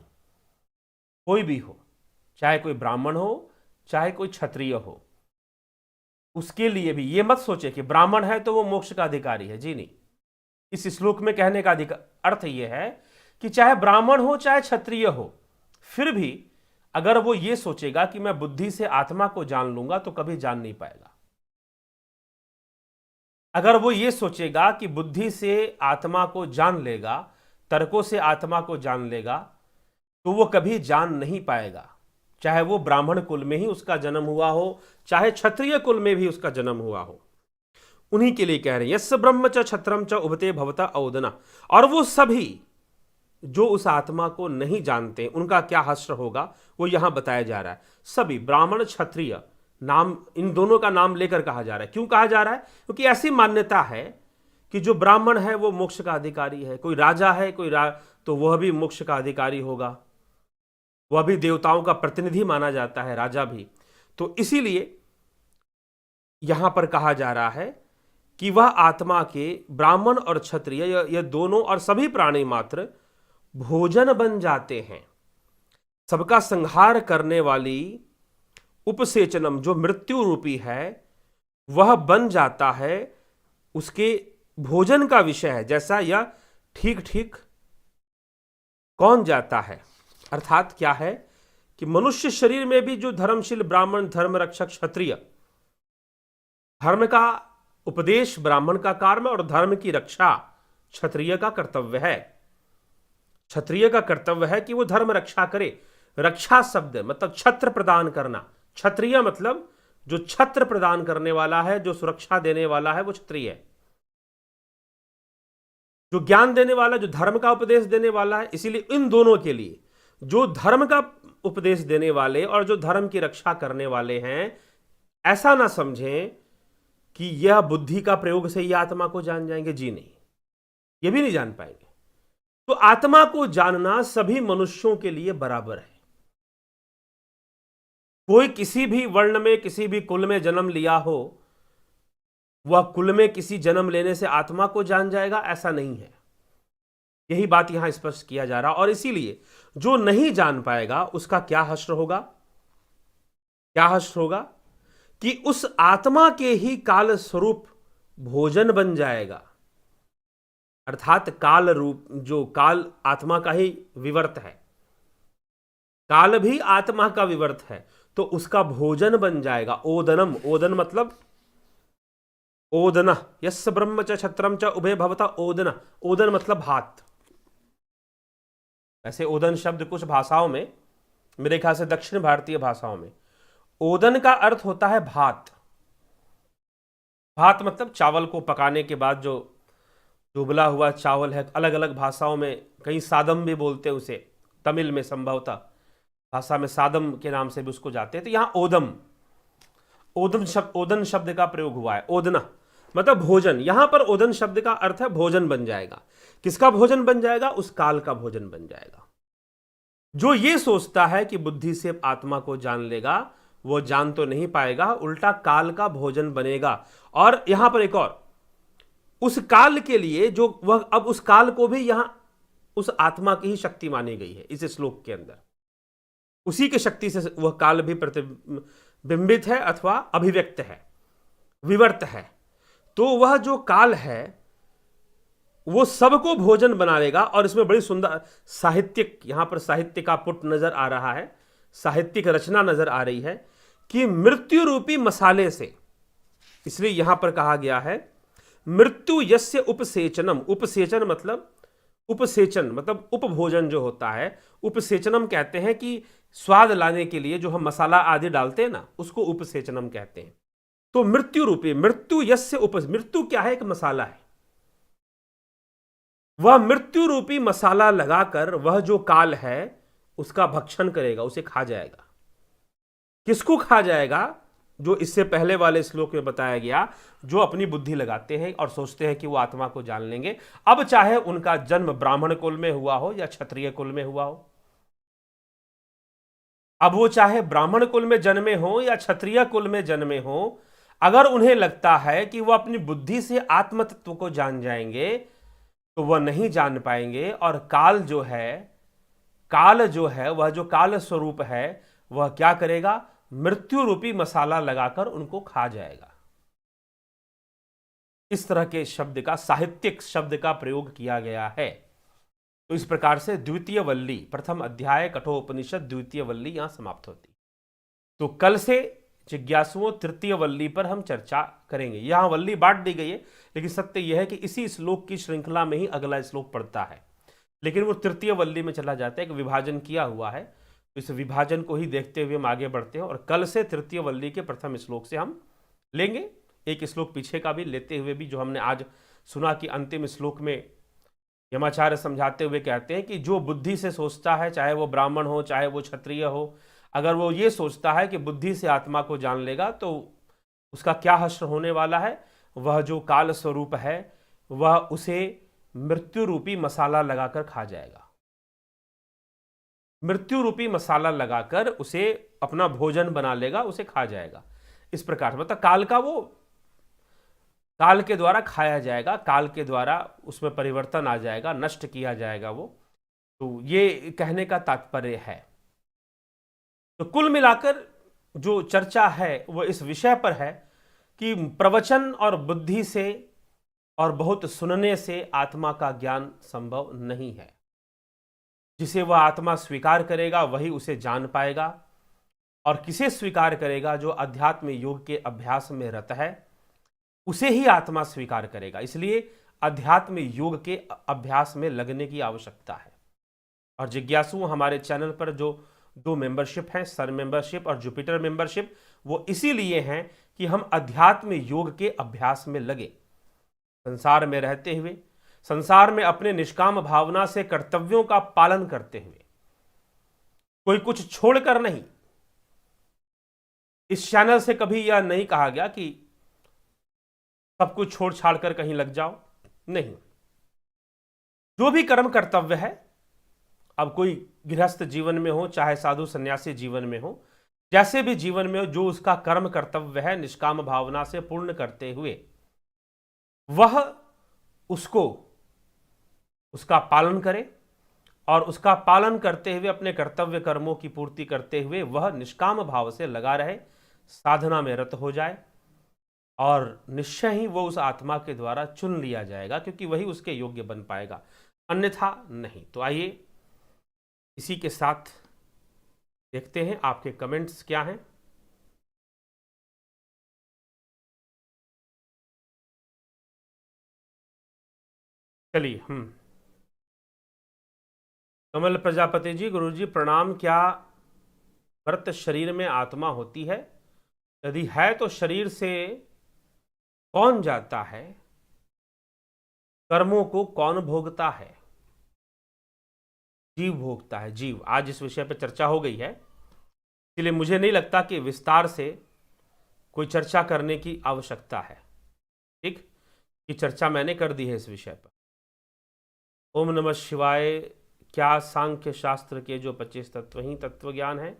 कोई भी हो, चाहे कोई ब्राह्मण हो चाहे कोई क्षत्रिय हो, उसके लिए भी ये मत सोचे कि ब्राह्मण है तो वो मोक्ष का अधिकारी है। जी नहीं, इस श्लोक में कहने का अर्थ यह है कि चाहे ब्राह्मण हो चाहे क्षत्रिय हो, फिर भी अगर वो ये सोचेगा कि मैं बुद्धि से आत्मा को जान लूंगा तो कभी जान नहीं पाएगा। अगर वो ये सोचेगा कि बुद्धि से आत्मा को जान लेगा, तर्कों से आत्मा को जान लेगा, तो वो कभी जान नहीं पाएगा, चाहे वो ब्राह्मण कुल में ही उसका जन्म हुआ हो चाहे क्षत्रिय कुल में भी उसका जन्म हुआ हो। उन्हीं के लिए कह रहे हैं यस्य ब्रह्म च क्षत्रम च उभते भवता औदना। और वो सभी जो उस आत्मा को नहीं जानते उनका क्या हश्र होगा, वो यहां बताया जा रहा है। सभी ब्राह्मण क्षत्रिय नाम, इन दोनों का नाम लेकर कहा जा रहा है। क्यों कहा जा रहा है? क्योंकि ऐसी मान्यता है कि जो ब्राह्मण है वो मोक्ष का अधिकारी है, कोई राजा है तो वह भी मोक्ष का अधिकारी होगा, वह भी देवताओं का प्रतिनिधि माना जाता है, राजा भी। तो इसीलिए यहां पर कहा जा रहा है कि वह आत्मा के ब्राह्मण और क्षत्रिय ये दोनों और सभी प्राणी मात्र भोजन बन जाते हैं। सबका संहार करने वाली उपसेचनम जो मृत्यु रूपी है वह बन जाता है, उसके भोजन का विषय है। जैसा यह ठीक ठीक कौन जाता है, अर्थात क्या है कि मनुष्य शरीर में भी जो धर्मशील ब्राह्मण, धर्म रक्षक क्षत्रिय, धर्म का उपदेश ब्राह्मण का कार्य और धर्म की रक्षा क्षत्रिय का कर्तव्य है। क्षत्रिय का कर्तव्य है कि वो धर्म रक्षा करे। रक्षा शब्द मतलब छत्र प्रदान करना। क्षत्रिय मतलब जो छत्र प्रदान करने वाला है, जो सुरक्षा देने वाला है, वो क्षत्रिय है। जो ज्ञान देने वाला, जो धर्म का उपदेश देने वाला है। इसीलिए इन दोनों के लिए जो धर्म का उपदेश देने वाले और जो धर्म की रक्षा करने वाले हैं, ऐसा ना समझें कि यह बुद्धि का प्रयोग से ही आत्मा को जान जाएंगे। जी नहीं, ये भी नहीं जान पाएंगे। तो आत्मा को जानना सभी मनुष्यों के लिए बराबर है। कोई किसी भी वर्ण में, किसी भी कुल में जन्म लिया हो, वह कुल में किसी जन्म लेने से आत्मा को जान जाएगा, ऐसा नहीं है। यही बात यहां स्पष्ट किया जा रहा। और इसीलिए जो नहीं जान पाएगा उसका क्या हश्र होगा? क्या हश्र होगा कि उस आत्मा के ही काल स्वरूप भोजन बन जाएगा। अर्थात काल रूप, जो काल आत्मा का ही विवर्त है, काल भी आत्मा का विवर्त है, तो उसका भोजन बन जाएगा। ओदनम, ओदन मतलब ओदना, यस्य ब्रह्म च क्षत्रम च उभय भवता ओदना। ओदन मतलब भात। ऐसे ओदन शब्द कुछ भाषाओं में, मेरे ख्याल से दक्षिण भारतीय भाषाओं में ओदन का अर्थ होता है भात। भात मतलब चावल को पकाने के बाद जो उबला हुआ चावल है। अलग अलग भाषाओं में कहीं सादम भी बोलते हैं उसे, तमिल में संभवतः भाषा में सादम के नाम से भी उसको जाते हैं। तो यहां ओदन शब्द का प्रयोग हुआ है। ओदना मतलब भोजन। यहां पर ओदन शब्द का अर्थ है भोजन बन जाएगा। किसका भोजन बन जाएगा? उस काल का भोजन बन जाएगा। जो ये सोचता है कि बुद्धि से आत्मा को जान लेगा, वो जान तो नहीं पाएगा, उल्टा काल का भोजन बनेगा। और यहां पर एक और, उस काल के लिए जो वह, अब उस काल को भी यहां उस आत्मा की ही शक्ति मानी गई है इस श्लोक के अंदर। उसी की शक्ति से वह काल भी प्रतिबिंबित है अथवा अभिव्यक्त है, विवर्त है। तो वह जो काल है वो सबको भोजन बना लेगा। और इसमें बड़ी सुंदर साहित्यिक, यहां पर साहित्य का पुट नजर आ रहा है, साहित्यिक रचना नजर आ रही है कि मृत्यु रूपी मसाले से, इसलिए यहां पर कहा गया है मृत्यु यस्य उपसेचनम। उपसेचन मतलब उपसेचन मतलब उपभोजन जो होता है, उपसेचनम कहते हैं कि स्वाद लाने के लिए जो हम मसाला आदि डालते हैं ना, उसको उपसेचनम कहते हैं। तो मृत्यु रूपी, मृत्यु यस्य मृत्यु क्या है? एक मसाला है। वह मृत्यु रूपी मसाला लगाकर वह जो काल है उसका भक्षण करेगा, उसे खा जाएगा। किसको खा जाएगा? जो इससे पहले वाले श्लोक में बताया गया, जो अपनी बुद्धि लगाते हैं और सोचते हैं कि वो आत्मा को जान लेंगे। अब चाहे उनका जन्म ब्राह्मण कुल में हुआ हो या क्षत्रिय कुल में हुआ हो, अब वो चाहे ब्राह्मण कुल में जन्मे हो या क्षत्रिय कुल में जन्मे हो, अगर उन्हें लगता है कि वह अपनी बुद्धि से आत्म तत्व को जान जाएंगे तो वह नहीं जान पाएंगे, और काल जो है वह जो काल स्वरूप है वह क्या करेगा, मृत्यु रूपी मसाला लगाकर उनको खा जाएगा। इस तरह के शब्द का, साहित्यिक शब्द का प्रयोग किया गया है। तो इस प्रकार से द्वितीय वल्ली, प्रथम अध्याय कठोपनिषद द्वितीय वल्ली यहां समाप्त होती। तो कल से जिज्ञासुओं तृतीय वल्ली पर हम चर्चा करेंगे। यहां वल्ली बांट दी गई है, लेकिन सत्य यह है कि इसी श्लोक की श्रृंखला में ही अगला श्लोक पड़ता है, लेकिन वो तृतीय वल्ली में चला जाता है, एक विभाजन किया हुआ है। तो इस विभाजन को ही देखते हुए हम आगे बढ़ते हैं, और कल से तृतीय वल्ली के प्रथम श्लोक से हम लेंगे, एक श्लोक पीछे का भी लेते हुए भी। जो हमने आज सुना कि अंतिम श्लोक में यमाचार्य समझाते हुए कहते हैं कि जो बुद्धि से सोचता है, चाहे वो ब्राह्मण हो चाहे वो क्षत्रिय हो, अगर वो ये सोचता है कि बुद्धि से आत्मा को जान लेगा तो उसका क्या हश्र होने वाला है, वह जो काल स्वरूप है वह उसे मृत्यु रूपी मसाला लगाकर खा जाएगा। मृत्यु रूपी मसाला लगाकर उसे अपना भोजन बना लेगा, उसे खा जाएगा। इस प्रकार मतलब काल के द्वारा खाया जाएगा, काल के द्वारा उसमें परिवर्तन आ जाएगा, नष्ट किया जाएगा वो। तो ये कहने का तात्पर्य है। तो कुल मिलाकर जो चर्चा है वह इस विषय पर है कि प्रवचन और बुद्धि से और बहुत सुनने से आत्मा का ज्ञान संभव नहीं है। जिसे वह आत्मा स्वीकार करेगा वही उसे जान पाएगा, और किसे स्वीकार करेगा, जो अध्यात्म योग के अभ्यास में रत है उसे ही आत्मा स्वीकार करेगा। इसलिए अध्यात्म योग के अभ्यास में लगने की आवश्यकता है। और जिज्ञासु हमारे चैनल पर जो 2 मेंबरशिप हैं, सन मेंबरशिप और जुपिटर मेंबरशिप, वो इसीलिए हैं कि हम अध्यात्म योग के अभ्यास में लगे, संसार में रहते हुए, संसार में अपने निष्काम भावना से कर्तव्यों का पालन करते हुए, कोई कुछ छोड़कर नहीं। इस चैनल से कभी यह नहीं कहा गया कि सब कुछ छोड़ छाड़ कर कहीं लग जाओ, नहीं। जो भी कर्म कर्तव्य है, अब कोई गृहस्थ जीवन में हो चाहे साधु सन्यासी जीवन में हो, जैसे भी जीवन में हो, जो उसका कर्म कर्तव्य है निष्काम भावना से पूर्ण करते हुए वह उसका पालन करे, और उसका पालन करते हुए अपने कर्तव्य कर्मों की पूर्ति करते हुए वह निष्काम भाव से लगा रहे, साधना में रत हो जाए, और निश्चय ही वो उस आत्मा के द्वारा चुन लिया जाएगा, क्योंकि वही उसके योग्य बन पाएगा, अन्यथा नहीं। तो आइए इसी के साथ देखते हैं आपके कमेंट्स क्या हैं। चलिए कमल प्रजापति जी, गुरुजी प्रणाम। क्या मृत शरीर में आत्मा होती है? यदि है तो शरीर से कौन जाता है? कर्मों को कौन भोगता है? जीव भोगता है, जीव। आज इस विषय पर चर्चा हो गई है, इसलिए मुझे नहीं लगता कि विस्तार से कोई चर्चा करने की आवश्यकता है। ठीक, ये चर्चा मैंने कर दी है इस विषय पर। ओम नमः शिवाय। क्या सांख्य शास्त्र के जो 25 तत्व ही तत्व ज्ञान है?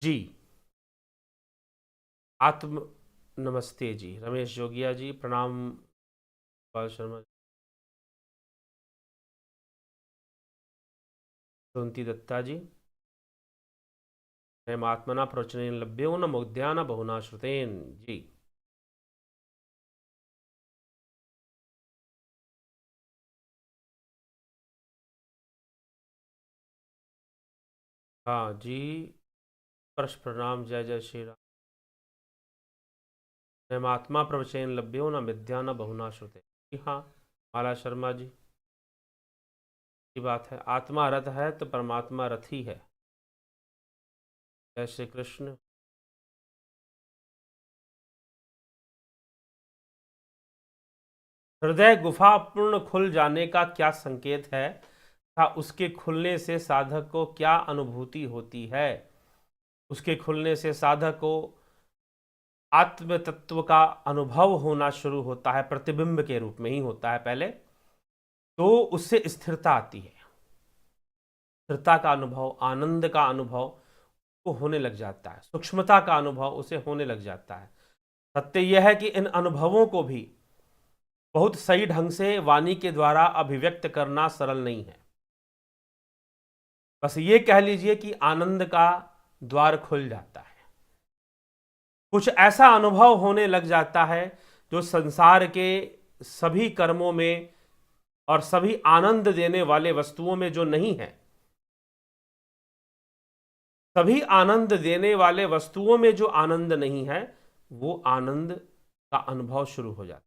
जी, आत्म नमस्ते जी। रमेश जोगिया जी प्रणाम। पाल शर्मा, सुंती दत्ता जी, आत्मना प्रवचनेन लभ्यो न मुग्ध्यान बहुना श्रुतेन जी। हाँ जी, परश प्रणाम। जय जय श्री राम। आत्मा प्रवचन लभ्यो न विद्या न बहुना श्रुते। जी हाँ, माला शर्मा जी की बात है। आत्मा रथ है तो परमात्मा रथ ही है। जय श्री कृष्ण। हृदय गुफा पूर्ण खुल जाने का क्या संकेत है तथा उसके खुलने से साधक को क्या अनुभूति होती है? उसके खुलने से साधक को आत्म तत्व का अनुभव होना शुरू होता है, प्रतिबिंब के रूप में ही होता है पहले, तो उससे स्थिरता आती है, स्थिरता का अनुभव, आनंद का अनुभव, को होने लग जाता है, सूक्ष्मता का अनुभव उसे होने लग जाता है। सत्य यह है कि इन अनुभवों को भी बहुत सही ढंग से वाणी के द्वारा अभिव्यक्त करना सरल नहीं है। बस ये कह लीजिए कि आनंद का द्वार खुल जाता है, कुछ ऐसा अनुभव होने लग जाता है जो संसार के सभी कर्मों में और सभी आनंद देने वाले वस्तुओं में जो नहीं है, सभी आनंद देने वाले वस्तुओं में जो आनंद नहीं है, वो आनंद का अनुभव शुरू हो जाता है।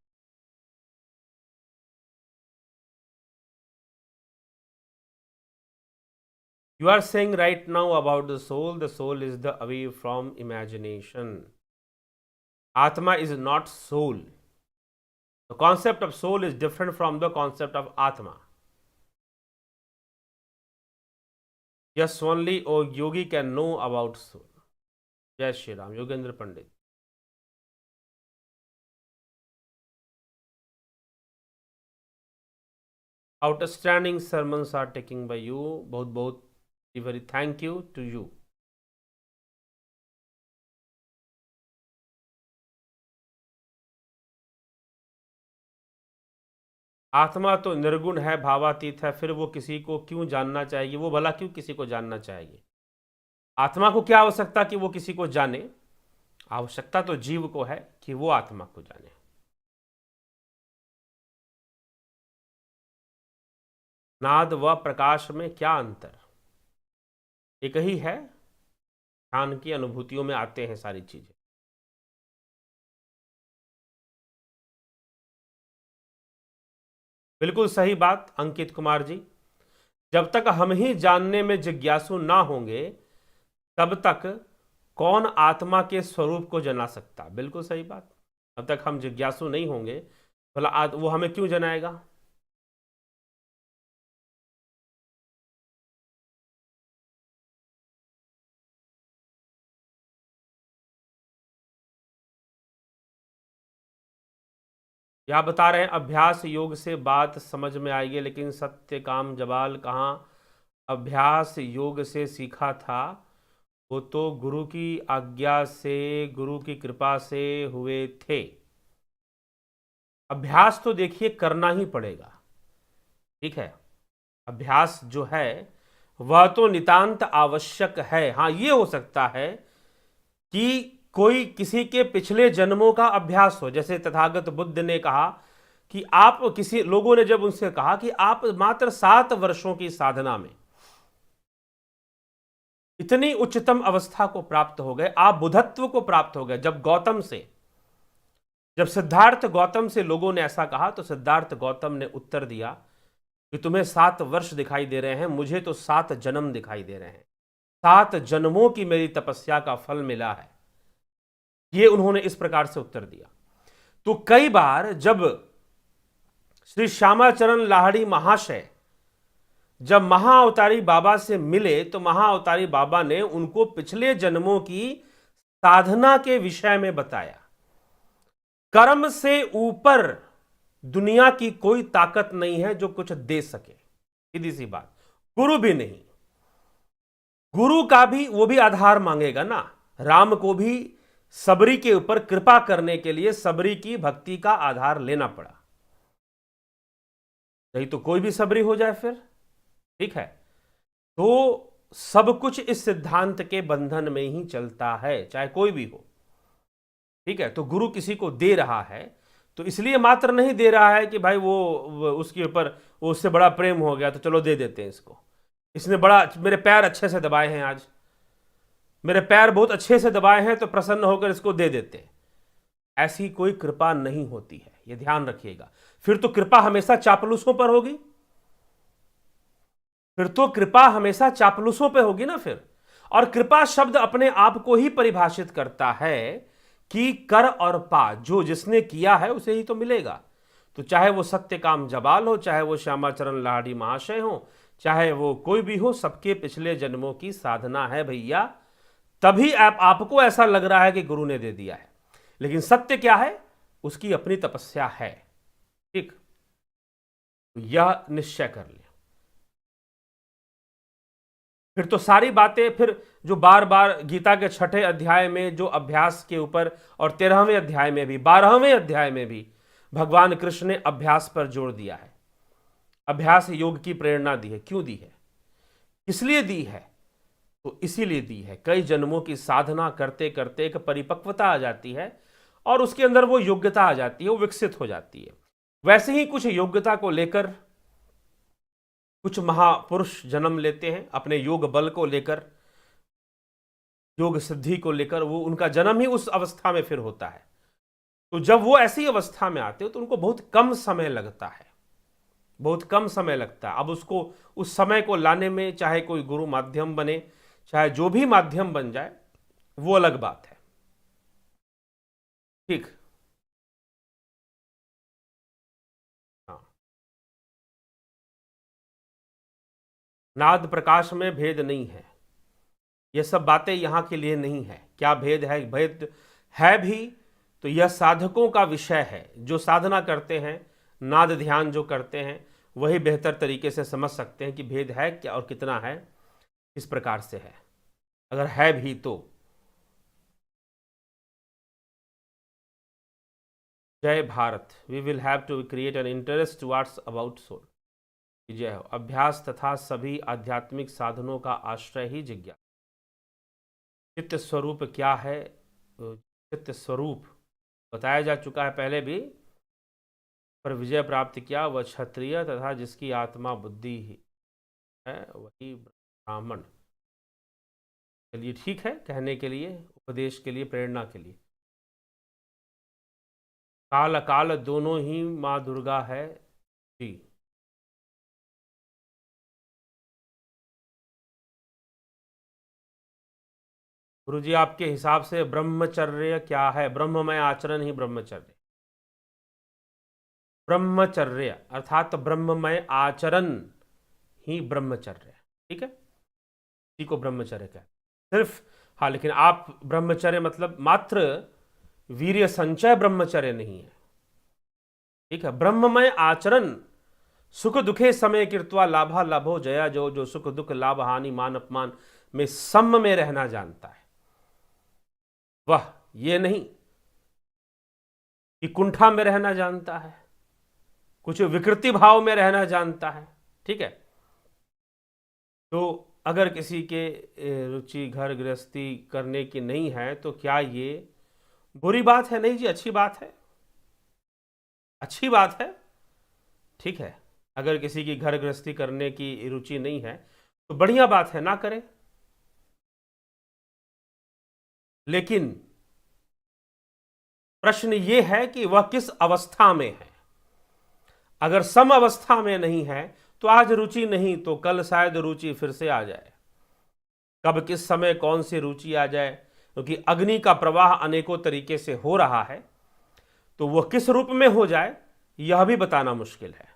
You are saying right now about the soul is the away from imagination. Atma is not soul. The concept of soul is different from the concept of Atma. Yes, only a yogi can know about soul. Jai Shri Ram, Yogendra Pandit. Outstanding sermons are taken by you. बहुत बहुत very thank you to you. आत्मा तो निर्गुण है, भावातीत है, फिर वो किसी को क्यों जानना चाहिए? वो भला क्यों किसी को जानना चाहिए? आत्मा को क्या आवश्यकता कि वो किसी को जाने? आवश्यकता तो जीव को है कि वो आत्मा को जाने। नाद व प्रकाश में क्या अंतर? एक ही है, ध्यान की अनुभूतियों में आते हैं सारी चीजें। बिल्कुल सही बात अंकित कुमार जी। जब तक हम ही जानने में जिज्ञासु ना होंगे तब तक कौन आत्मा के स्वरूप को जना सकता? बिल्कुल सही बात। जब तक हम जिज्ञासु नहीं होंगे भला वो हमें क्यों जनाएगा? या बता रहे हैं अभ्यास योग से बात समझ में आएगी, लेकिन सत्य काम जवाल कहाँ अभ्यास योग से सीखा था, वो तो गुरु की आज्ञा से, गुरु की कृपा से हुए थे। अभ्यास तो देखिए करना ही पड़ेगा, ठीक है। अभ्यास जो है वह तो नितांत आवश्यक है। हाँ, ये हो सकता है कि कोई किसी के पिछले जन्मों का अभ्यास हो, जैसे तथागत बुद्ध ने कहा कि आप, किसी लोगों ने जब उनसे कहा कि आप मात्र 7 वर्षों की साधना में इतनी उच्चतम अवस्था को प्राप्त हो गए, आप बुद्धत्व को प्राप्त हो गए। जब सिद्धार्थ गौतम से लोगों ने ऐसा कहा तो सिद्धार्थ गौतम ने उत्तर दिया कि तुम्हें 7 वर्ष दिखाई दे रहे हैं, मुझे तो 7 जन्म दिखाई दे रहे हैं। 7 जन्मों की मेरी तपस्या का फल मिला है। ये उन्होंने इस प्रकार से उत्तर दिया। तो कई बार जब श्री श्यामाचरण लाहिड़ी महाशय जब महाअवतारी बाबा से मिले तो महाअवतारी बाबा ने उनको पिछले जन्मों की साधना के विषय में बताया। कर्म से ऊपर दुनिया की कोई ताकत नहीं है जो कुछ दे सके, सीधी सी बात। गुरु भी नहीं, गुरु का भी वो भी आधार मांगेगा ना। राम को भी सबरी के ऊपर कृपा करने के लिए सबरी की भक्ति का आधार लेना पड़ा, नहीं तो कोई भी सबरी हो जाए फिर, ठीक है। तो सब कुछ इस सिद्धांत के बंधन में ही चलता है, चाहे कोई भी हो, ठीक है। तो गुरु किसी को दे रहा है तो इसलिए मात्र नहीं दे रहा है कि भाई वो उसके ऊपर उससे बड़ा प्रेम हो गया तो चलो दे देते हैं इसको, इसने बड़ा मेरे पैर अच्छे से दबाए हैं, आज मेरे पैर बहुत अच्छे से दबाए हैं तो प्रसन्न होकर इसको दे देते हैं। ऐसी कोई कृपा नहीं होती है, यह ध्यान रखिएगा। फिर तो कृपा हमेशा चापलूसों पर होगी, फिर तो कृपा हमेशा चापलूसों पर होगी ना फिर। और कृपा शब्द अपने आप को ही परिभाषित करता है कि कर और पा, जो जिसने किया है उसे ही तो मिलेगा। तो चाहे वो सत्यकाम जबाल हो, चाहे वो श्यामाचरण लाहिड़ी महाशय हो, चाहे वो कोई भी हो, सबके पिछले जन्मों की साधना है भैया। तभी आपको ऐसा लग रहा है कि गुरु ने दे दिया है, लेकिन सत्य क्या है? उसकी अपनी तपस्या है, ठीक। यह निश्चय कर ले। फिर तो सारी बातें, फिर जो बार बार गीता के 6ठे अध्याय में जो अभ्यास के ऊपर, और 13वें अध्याय में भी, 12वें अध्याय में भी भगवान कृष्ण ने अभ्यास पर जोर दिया है। अभ्यास योग की प्रेरणा दी है। क्यों दी है, किस लिए दी है? तो इसीलिए दी है, कई जन्मों की साधना करते करते एक परिपक्वता आ जाती है और उसके अंदर वो योग्यता आ जाती है, वो विकसित हो जाती है। वैसे ही कुछ योग्यता को लेकर कुछ महापुरुष जन्म लेते हैं, अपने योग बल को लेकर, योग सिद्धि को लेकर, वो उनका जन्म ही उस अवस्था में फिर होता है। तो जब वो ऐसी अवस्था में आते हो तो उनको बहुत कम समय लगता है, बहुत कम समय लगता है। अब उसको, उस समय को लाने में चाहे कोई गुरु माध्यम बने, चाहे जो भी माध्यम बन जाए, वो अलग बात है। ठीक। हाँ, नाद प्रकाश में भेद नहीं है, ये सब बातें यहां के लिए नहीं है। क्या भेद है? भेद है भी तो यह साधकों का विषय है। जो साधना करते हैं, नाद ध्यान जो करते हैं, वही बेहतर तरीके से समझ सकते हैं कि भेद है क्या और कितना है, किस प्रकार से है, अगर है भी तो। जय Bharat. We will have to create an interest towards about soul. जय हो। अभ्यास तथा सभी आध्यात्मिक साधनों का आश्रय ही जिज्ञासा। चित्त स्वरूप क्या है? चित्त स्वरूप बताया जा चुका है पहले भी। पर विजय प्राप्त किया वह क्षत्रिय तथा जिसकी आत्मा बुद्धि ही है वही ब्राह्मण। चलिए, ठीक है, कहने के लिए, उपदेश के लिए, प्रेरणा के लिए। काल अकाल दोनों ही माँ दुर्गा है जी। गुरु जी, आपके हिसाब से ब्रह्मचर्य क्या है? ब्रह्ममय आचरण ही ब्रह्मचर्य। ब्रह्मचर्य अर्थात ब्रह्ममय आचरण ही ब्रह्मचर्य। ठीक है, इसी को ब्रह्मचर्य कहते हैं सिर्फ। हाँ, लेकिन आप ब्रह्मचर्य मतलब मात्र वीर्य संचय ब्रह्मचर्य नहीं है। ठीक है, ब्रह्ममय आचरण। सुख दुखे समय कृत्वा लाभा लाभो जया, जो जो सुख दुख लाभ हानि मान अपमान में सम में रहना जानता है, वह ये नहीं कि कुंठा में रहना जानता है, कुछ विकृति भाव में रहना जानता है। ठीक है, तो अगर किसी के रुचि घर गृहस्थी करने की नहीं है तो क्या ये बुरी बात है? नहीं जी, अच्छी बात है, अच्छी बात है। ठीक है, अगर किसी की घर गृहस्थी करने की रुचि नहीं है तो बढ़िया बात है, ना करे। लेकिन प्रश्न ये है कि वह किस अवस्था में है। अगर सम अवस्था में नहीं है तो आज रुचि नहीं तो कल शायद रुचि फिर से आ जाए। कब किस समय कौन सी रुचि आ जाए, क्योंकि अग्नि का प्रवाह अनेकों तरीके से हो रहा है, तो वह किस रूप में हो जाए यह भी बताना मुश्किल है।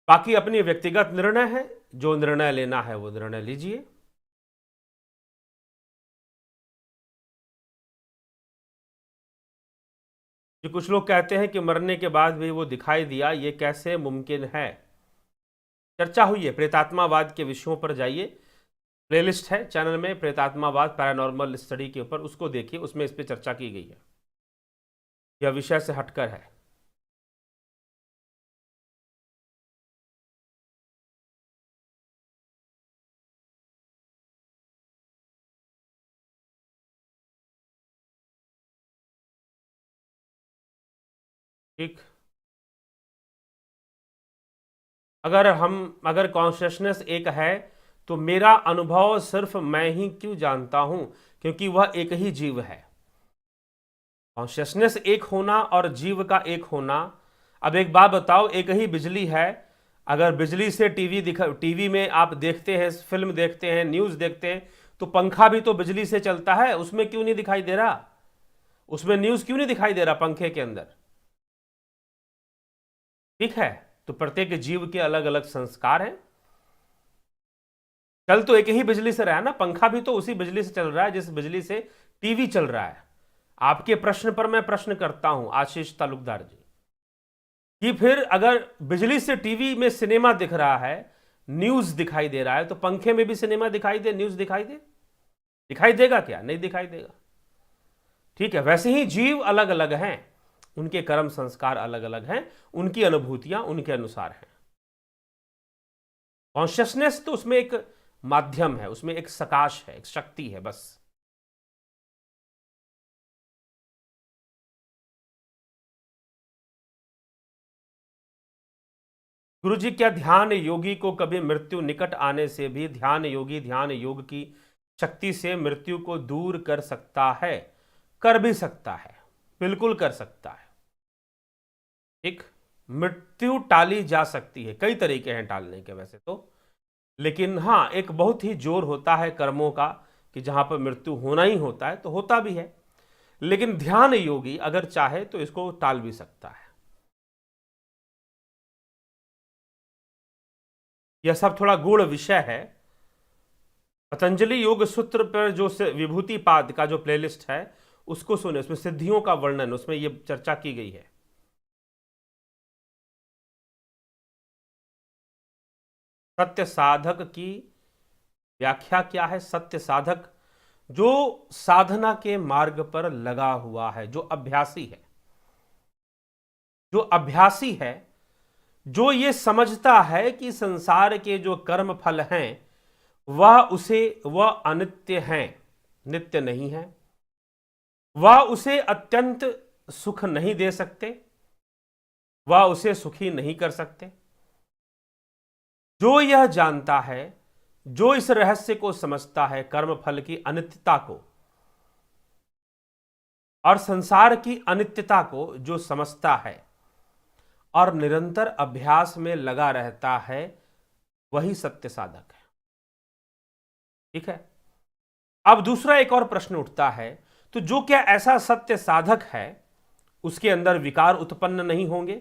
बाकी अपनी व्यक्तिगत निर्णय है, जो निर्णय लेना है वो निर्णय लीजिए। जो कुछ लोग कहते हैं कि मरने के बाद भी वो दिखाई दिया, ये कैसे मुमकिन है? चर्चा हुई है प्रेतात्मावाद के विषयों पर। जाइए, प्लेलिस्ट है चैनल में प्रेतात्मावाद पैरानॉर्मल स्टडी के ऊपर, उसको देखिए, उसमें इस पर चर्चा की गई है। यह विषय से हटकर है। ठीक, अगर कॉन्शियसनेस एक है तो मेरा अनुभव सिर्फ मैं ही क्यों जानता हूं, क्योंकि वह एक ही जीव है। कॉन्शियसनेस एक होना और जीव का एक होना। अब एक बात बताओ, एक ही बिजली है, अगर बिजली से टीवी में आप देखते हैं, फिल्म देखते हैं, न्यूज देखते हैं, तो पंखा भी तो बिजली से चलता है, उसमें क्यों नहीं दिखाई दे रहा? उसमें न्यूज क्यों नहीं दिखाई दे रहा पंखे के अंदर? ठीक है, तो प्रत्येक जीव के अलग अलग संस्कार हैं। चल तो एक ही बिजली से रहा है ना, पंखा भी तो उसी बिजली से चल रहा है जिस बिजली से टीवी चल रहा है। आपके प्रश्न पर मैं प्रश्न करता हूं आशीष तालुकदार जी, कि फिर अगर बिजली से टीवी में सिनेमा दिख रहा है न्यूज दिखाई दे रहा है, तो पंखे में भी सिनेमा दिखाई दे, न्यूज दिखाई दे, दिखाई देगा क्या? नहीं दिखाई देगा। ठीक है, वैसे ही जीव अलग अलग हैं, उनके कर्म संस्कार अलग अलग हैं, उनकी अनुभूतियां उनके अनुसार हैं। कॉन्शियसनेस तो उसमें एक माध्यम है, उसमें एक सकाश है, एक शक्ति है बस। गुरु जी, क्या ध्यान योगी को कभी मृत्यु निकट आने से भी ध्यान योगी ध्यान योग की शक्ति से मृत्यु को दूर कर सकता है? कर भी सकता है, बिल्कुल कर सकता है। ठीक, मृत्यु टाली जा सकती है, कई तरीके हैं टालने के वैसे तो, लेकिन हाँ, एक बहुत ही जोर होता है कर्मों का कि जहां पर मृत्यु होना ही होता है तो होता भी है, लेकिन ध्यान योगी अगर चाहे तो इसको टाल भी सकता है। यह सब थोड़ा गूढ़ विषय है। पतंजलि योग सूत्र पर जो विभूति पाद का जो प्लेलिस्ट है उसको सुने, उसमें सिद्धियों का वर्णन, उसमें यह चर्चा की गई है। सत्य साधक की व्याख्या क्या है? सत्य साधक जो साधना के मार्ग पर लगा हुआ है, जो अभ्यासी है, जो अभ्यासी है, जो ये समझता है कि संसार के जो कर्म फल हैं वह अनित्य हैं, नित्य नहीं है, वह उसे अत्यंत सुख नहीं दे सकते, वह उसे सुखी नहीं कर सकते। जो यह जानता है, जो इस रहस्य को समझता है, कर्म फल की अनित्यता को और संसार की अनित्यता को जो समझता है और निरंतर अभ्यास में लगा रहता है, वही सत्य साधक है। ठीक है, अब दूसरा एक और प्रश्न उठता है, तो जो क्या ऐसा सत्य साधक है उसके अंदर विकार उत्पन्न नहीं होंगे?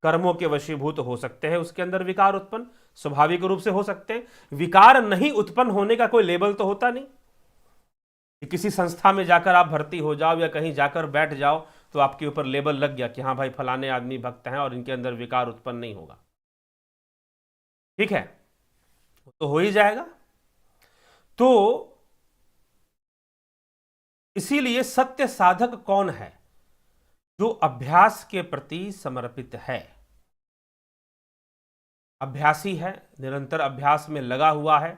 कर्मों के वशीभूत हो सकते हैं, उसके अंदर विकार उत्पन्न स्वाभाविक रूप से हो सकते हैं। विकार नहीं उत्पन्न होने का कोई लेबल तो होता नहीं कि किसी संस्था में जाकर आप भर्ती हो जाओ या कहीं जाकर बैठ जाओ तो आपके ऊपर लेबल लग गया कि हाँ भाई फलाने आदमी भक्त हैं और इनके अंदर विकार उत्पन्न नहीं होगा। ठीक है, तो हो ही जाएगा। तो इसीलिए सत्य साधक कौन है? जो अभ्यास के प्रति समर्पित है, अभ्यासी है, निरंतर अभ्यास में लगा हुआ है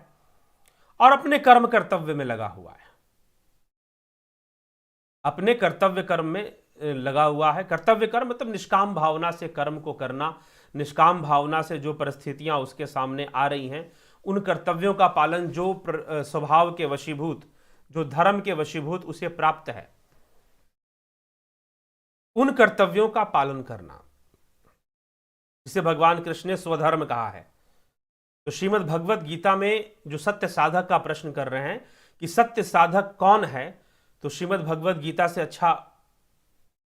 और अपने कर्म कर्तव्य में लगा हुआ है, अपने कर्तव्य कर्म में लगा हुआ है। कर्तव्य कर्म मतलब निष्काम भावना से कर्म को करना, निष्काम भावना से जो परिस्थितियां उसके सामने आ रही हैं उन कर्तव्यों का पालन, जो स्वभाव के वशीभूत, जो धर्म के वशीभूत उसे प्राप्त है, उन कर्तव्यों का पालन करना, जिसे भगवान कृष्ण ने स्वधर्म कहा है। तो श्रीमद् भगवत गीता में जो सत्य साधक का प्रश्न कर रहे हैं कि सत्य साधक कौन है, तो श्रीमद् भगवत गीता से अच्छा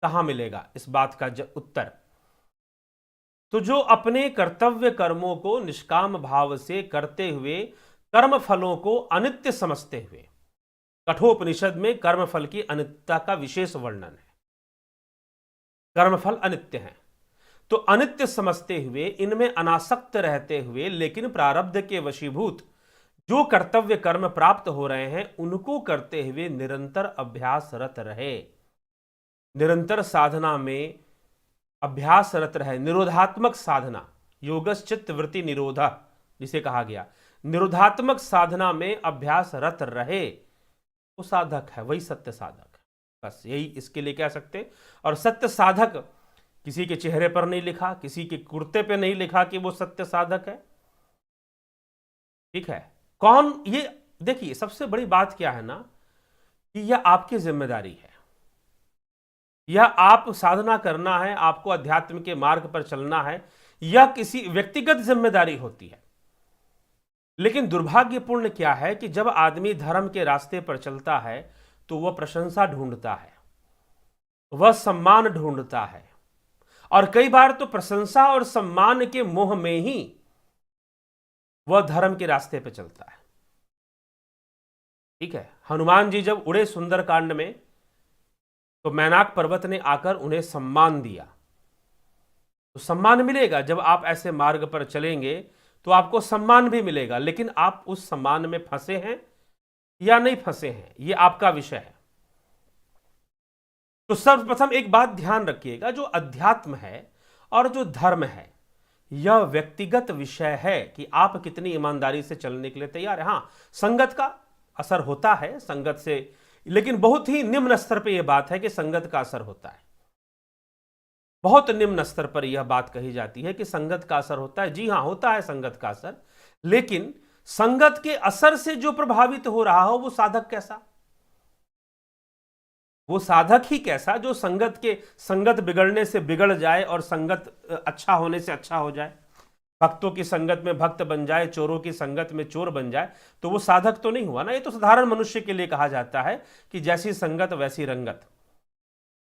कहां मिलेगा इस बात का उत्तर? तो जो अपने कर्तव्य कर्मों को निष्काम भाव से करते हुए कर्म फलों को अनित्य समझते हुए, कठोपनिषद में कर्म फल की अनित्यता का विशेष वर्णन है, कर्म फल अनित्य हैं, तो अनित्य समझते हुए इनमें अनासक्त रहते हुए लेकिन प्रारब्ध के वशीभूत जो कर्तव्य कर्म प्राप्त हो रहे हैं उनको करते हुए निरंतर अभ्यासरत रहे, निरंतर साधना में अभ्यासरत रहे। निरोधात्मक साधना, योगश्चित्त वृत्ति निरोधा जिसे कहा गया, निरोधात्मक साधना में अभ्यासरत रहे, वो साधक है, वही सत्य साधक है। बस यही इसके लिए कह सकते। और सत्य साधक किसी के चेहरे पर नहीं लिखा, किसी के कुर्ते पे नहीं लिखा कि वो सत्य साधक है। ठीक है, कौन ये? देखिए सबसे बड़ी बात क्या है ना कि यह आपकी जिम्मेदारी है, यह आप साधना करना है, आपको अध्यात्म के मार्ग पर चलना है, यह किसी व्यक्तिगत जिम्मेदारी होती है। लेकिन दुर्भाग्यपूर्ण क्या है कि जब आदमी धर्म के रास्ते पर चलता है तो वह प्रशंसा ढूंढता है, वह सम्मान ढूंढता है, और कई बार तो प्रशंसा और सम्मान के मोह में ही वह धर्म के रास्ते पर चलता है। ठीक है, हनुमान जी जब उड़े सुंदरकांड में तो मैनाक पर्वत ने आकर उन्हें सम्मान दिया, तो सम्मान मिलेगा जब आप ऐसे मार्ग पर चलेंगे तो आपको सम्मान भी मिलेगा, लेकिन आप उस सम्मान में फंसे हैं या नहीं फंसे हैं, यह आपका विषय है। तो सर्वप्रथम एक बात ध्यान रखिएगा, जो अध्यात्म है और जो धर्म है, यह व्यक्तिगत विषय है कि आप कितनी ईमानदारी से चलने के लिए तैयार है। हां, संगत का असर होता है, संगत से, लेकिन बहुत ही निम्न स्तर पर यह बात है कि संगत का असर होता है। बहुत निम्न स्तर पर यह बात कही जाती है कि संगत का असर होता है। जी हां, होता है संगत का असर, लेकिन संगत के असर से जो प्रभावित हो रहा हो वो साधक कैसा, वो साधक ही कैसा जो संगत बिगड़ने से बिगड़ जाए और संगत अच्छा होने से अच्छा हो जाए, भक्तों की संगत में भक्त बन जाए, चोरों की संगत में चोर बन जाए, तो वो साधक तो नहीं हुआ ना। ये तो साधारण मनुष्य के लिए कहा जाता है कि जैसी संगत वैसी रंगत।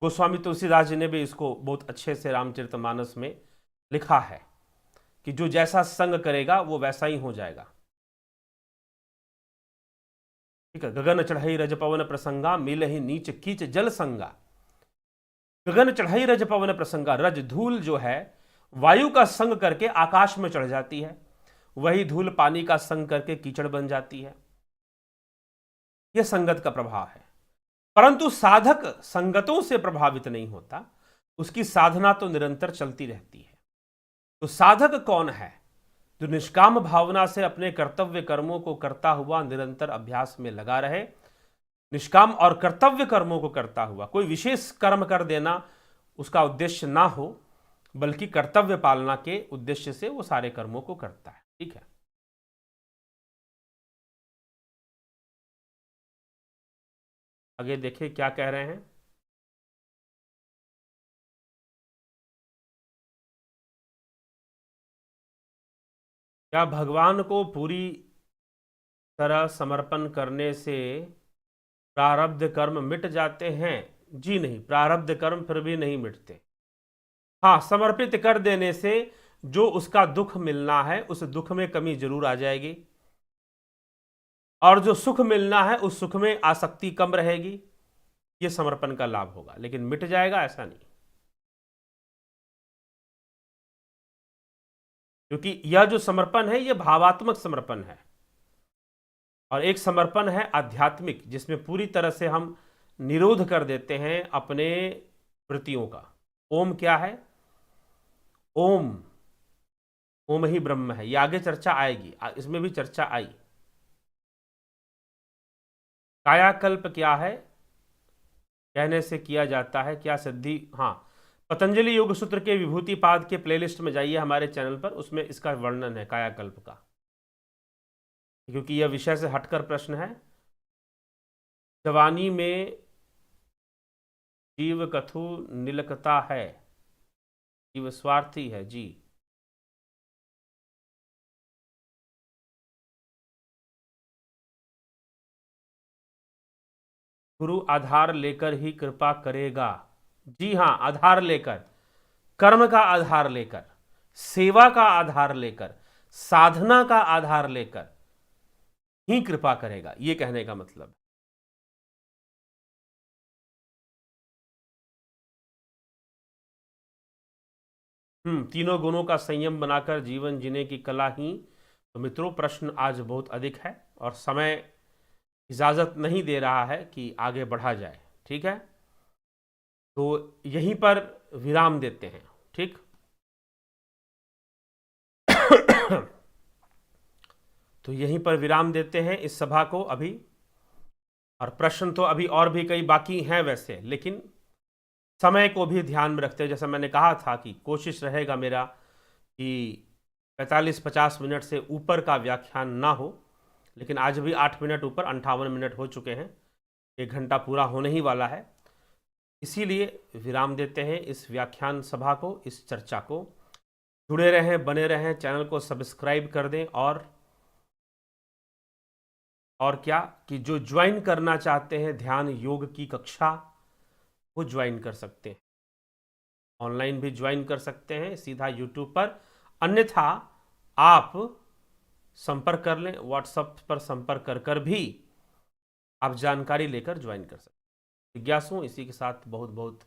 गोस्वामी तुलसीदास जी ने भी इसको बहुत अच्छे से रामचरितमानस में लिखा है कि जो जैसा संग करेगा वो वैसा ही हो जाएगा। ठीक है, गगन चढ़ई रज पवन प्रसंगा, मिल ही नीच कीच जल संगा। गगन चढ़ई रज पवन प्रसंगा, रज धूल जो है वायु का संग करके आकाश में चढ़ जाती है, वही धूल पानी का संग करके कीचड़ बन जाती है। यह संगत का प्रभाव है। परंतु साधक संगतों से प्रभावित नहीं होता, उसकी साधना तो निरंतर चलती रहती है। तो साधक कौन है? जो निष्काम भावना से अपने कर्तव्य कर्मों को करता हुआ निरंतर अभ्यास में लगा रहे, निष्काम और कर्तव्य कर्मों को करता हुआ, कोई विशेष कर्म कर देना उसका उद्देश्य ना हो, बल्कि कर्तव्य पालना के उद्देश्य से वो सारे कर्मों को करता है। ठीक है, आगे देखिए क्या कह रहे हैं। क्या भगवान को पूरी तरह समर्पण करने से प्रारब्ध कर्म मिट जाते हैं? जी नहीं, प्रारब्ध कर्म फिर भी नहीं मिटते। हाँ, समर्पित कर देने से जो उसका दुख मिलना है उस दुख में कमी जरूर आ जाएगी, और जो सुख मिलना है उस सुख में आसक्ति कम रहेगी। यह समर्पण का लाभ होगा, लेकिन मिट जाएगा ऐसा नहीं, क्योंकि यह जो समर्पण है यह भावात्मक समर्पण है, और एक समर्पण है आध्यात्मिक, जिसमें पूरी तरह से हम निरोध कर देते हैं अपने वृत्तियों का। ओम क्या है? ओम, ओम ही ब्रह्म है। ये आगे चर्चा आएगी, इसमें भी चर्चा आई। कायाकल्प क्या है? कहने से किया जाता है, क्या सिद्धि? हाँ, पतंजलि योग सूत्र के विभूति पाद के प्लेलिस्ट में जाइए हमारे चैनल पर, उसमें इसका वर्णन है कायाकल्प का, क्योंकि यह विषय से हटकर प्रश्न है। जवानी में जीव कथु निलकता है, जीव स्वार्थी है। जी, गुरु आधार लेकर ही कृपा करेगा। जी हां, आधार लेकर, कर्म का आधार लेकर, सेवा का आधार लेकर, साधना का आधार लेकर ही कृपा करेगा, यह कहने का मतलब। तीनों गुणों का संयम बनाकर जीवन जीने की कला ही। तो मित्रों, प्रश्न आज बहुत अधिक है और समय इजाजत नहीं दे रहा है कि आगे बढ़ा जाए। ठीक है, तो यहीं पर विराम देते हैं। ठीक तो यहीं पर विराम देते हैं इस सभा को अभी, और प्रश्न तो अभी और भी कई बाकी हैं वैसे, लेकिन समय को भी ध्यान में रखते हुए, जैसा मैंने कहा था कि कोशिश रहेगा मेरा कि 45-50 मिनट से ऊपर का व्याख्यान ना हो, लेकिन आज भी 8 मिनट ऊपर 58 मिनट हो चुके हैं, 1 घंटा पूरा होने ही वाला है। इसीलिए विराम देते हैं इस व्याख्यान सभा को, इस चर्चा को। जुड़े रहें, बने रहें, चैनल को सब्सक्राइब कर दें, और क्या कि जो ज्वाइन करना चाहते हैं ध्यान योग की कक्षा, वो ज्वाइन कर सकते हैं, ऑनलाइन भी ज्वाइन कर सकते हैं सीधा यूट्यूब पर। अन्यथा आप संपर्क कर लें, व्हाट्सएप पर संपर्क कर कर भी आप जानकारी लेकर ज्वाइन कर सकते हैं। जिज्ञासु, इसी के साथ बहुत बहुत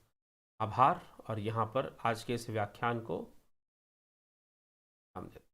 आभार, और यहाँ पर आज के इस व्याख्यान को हम देते हैं।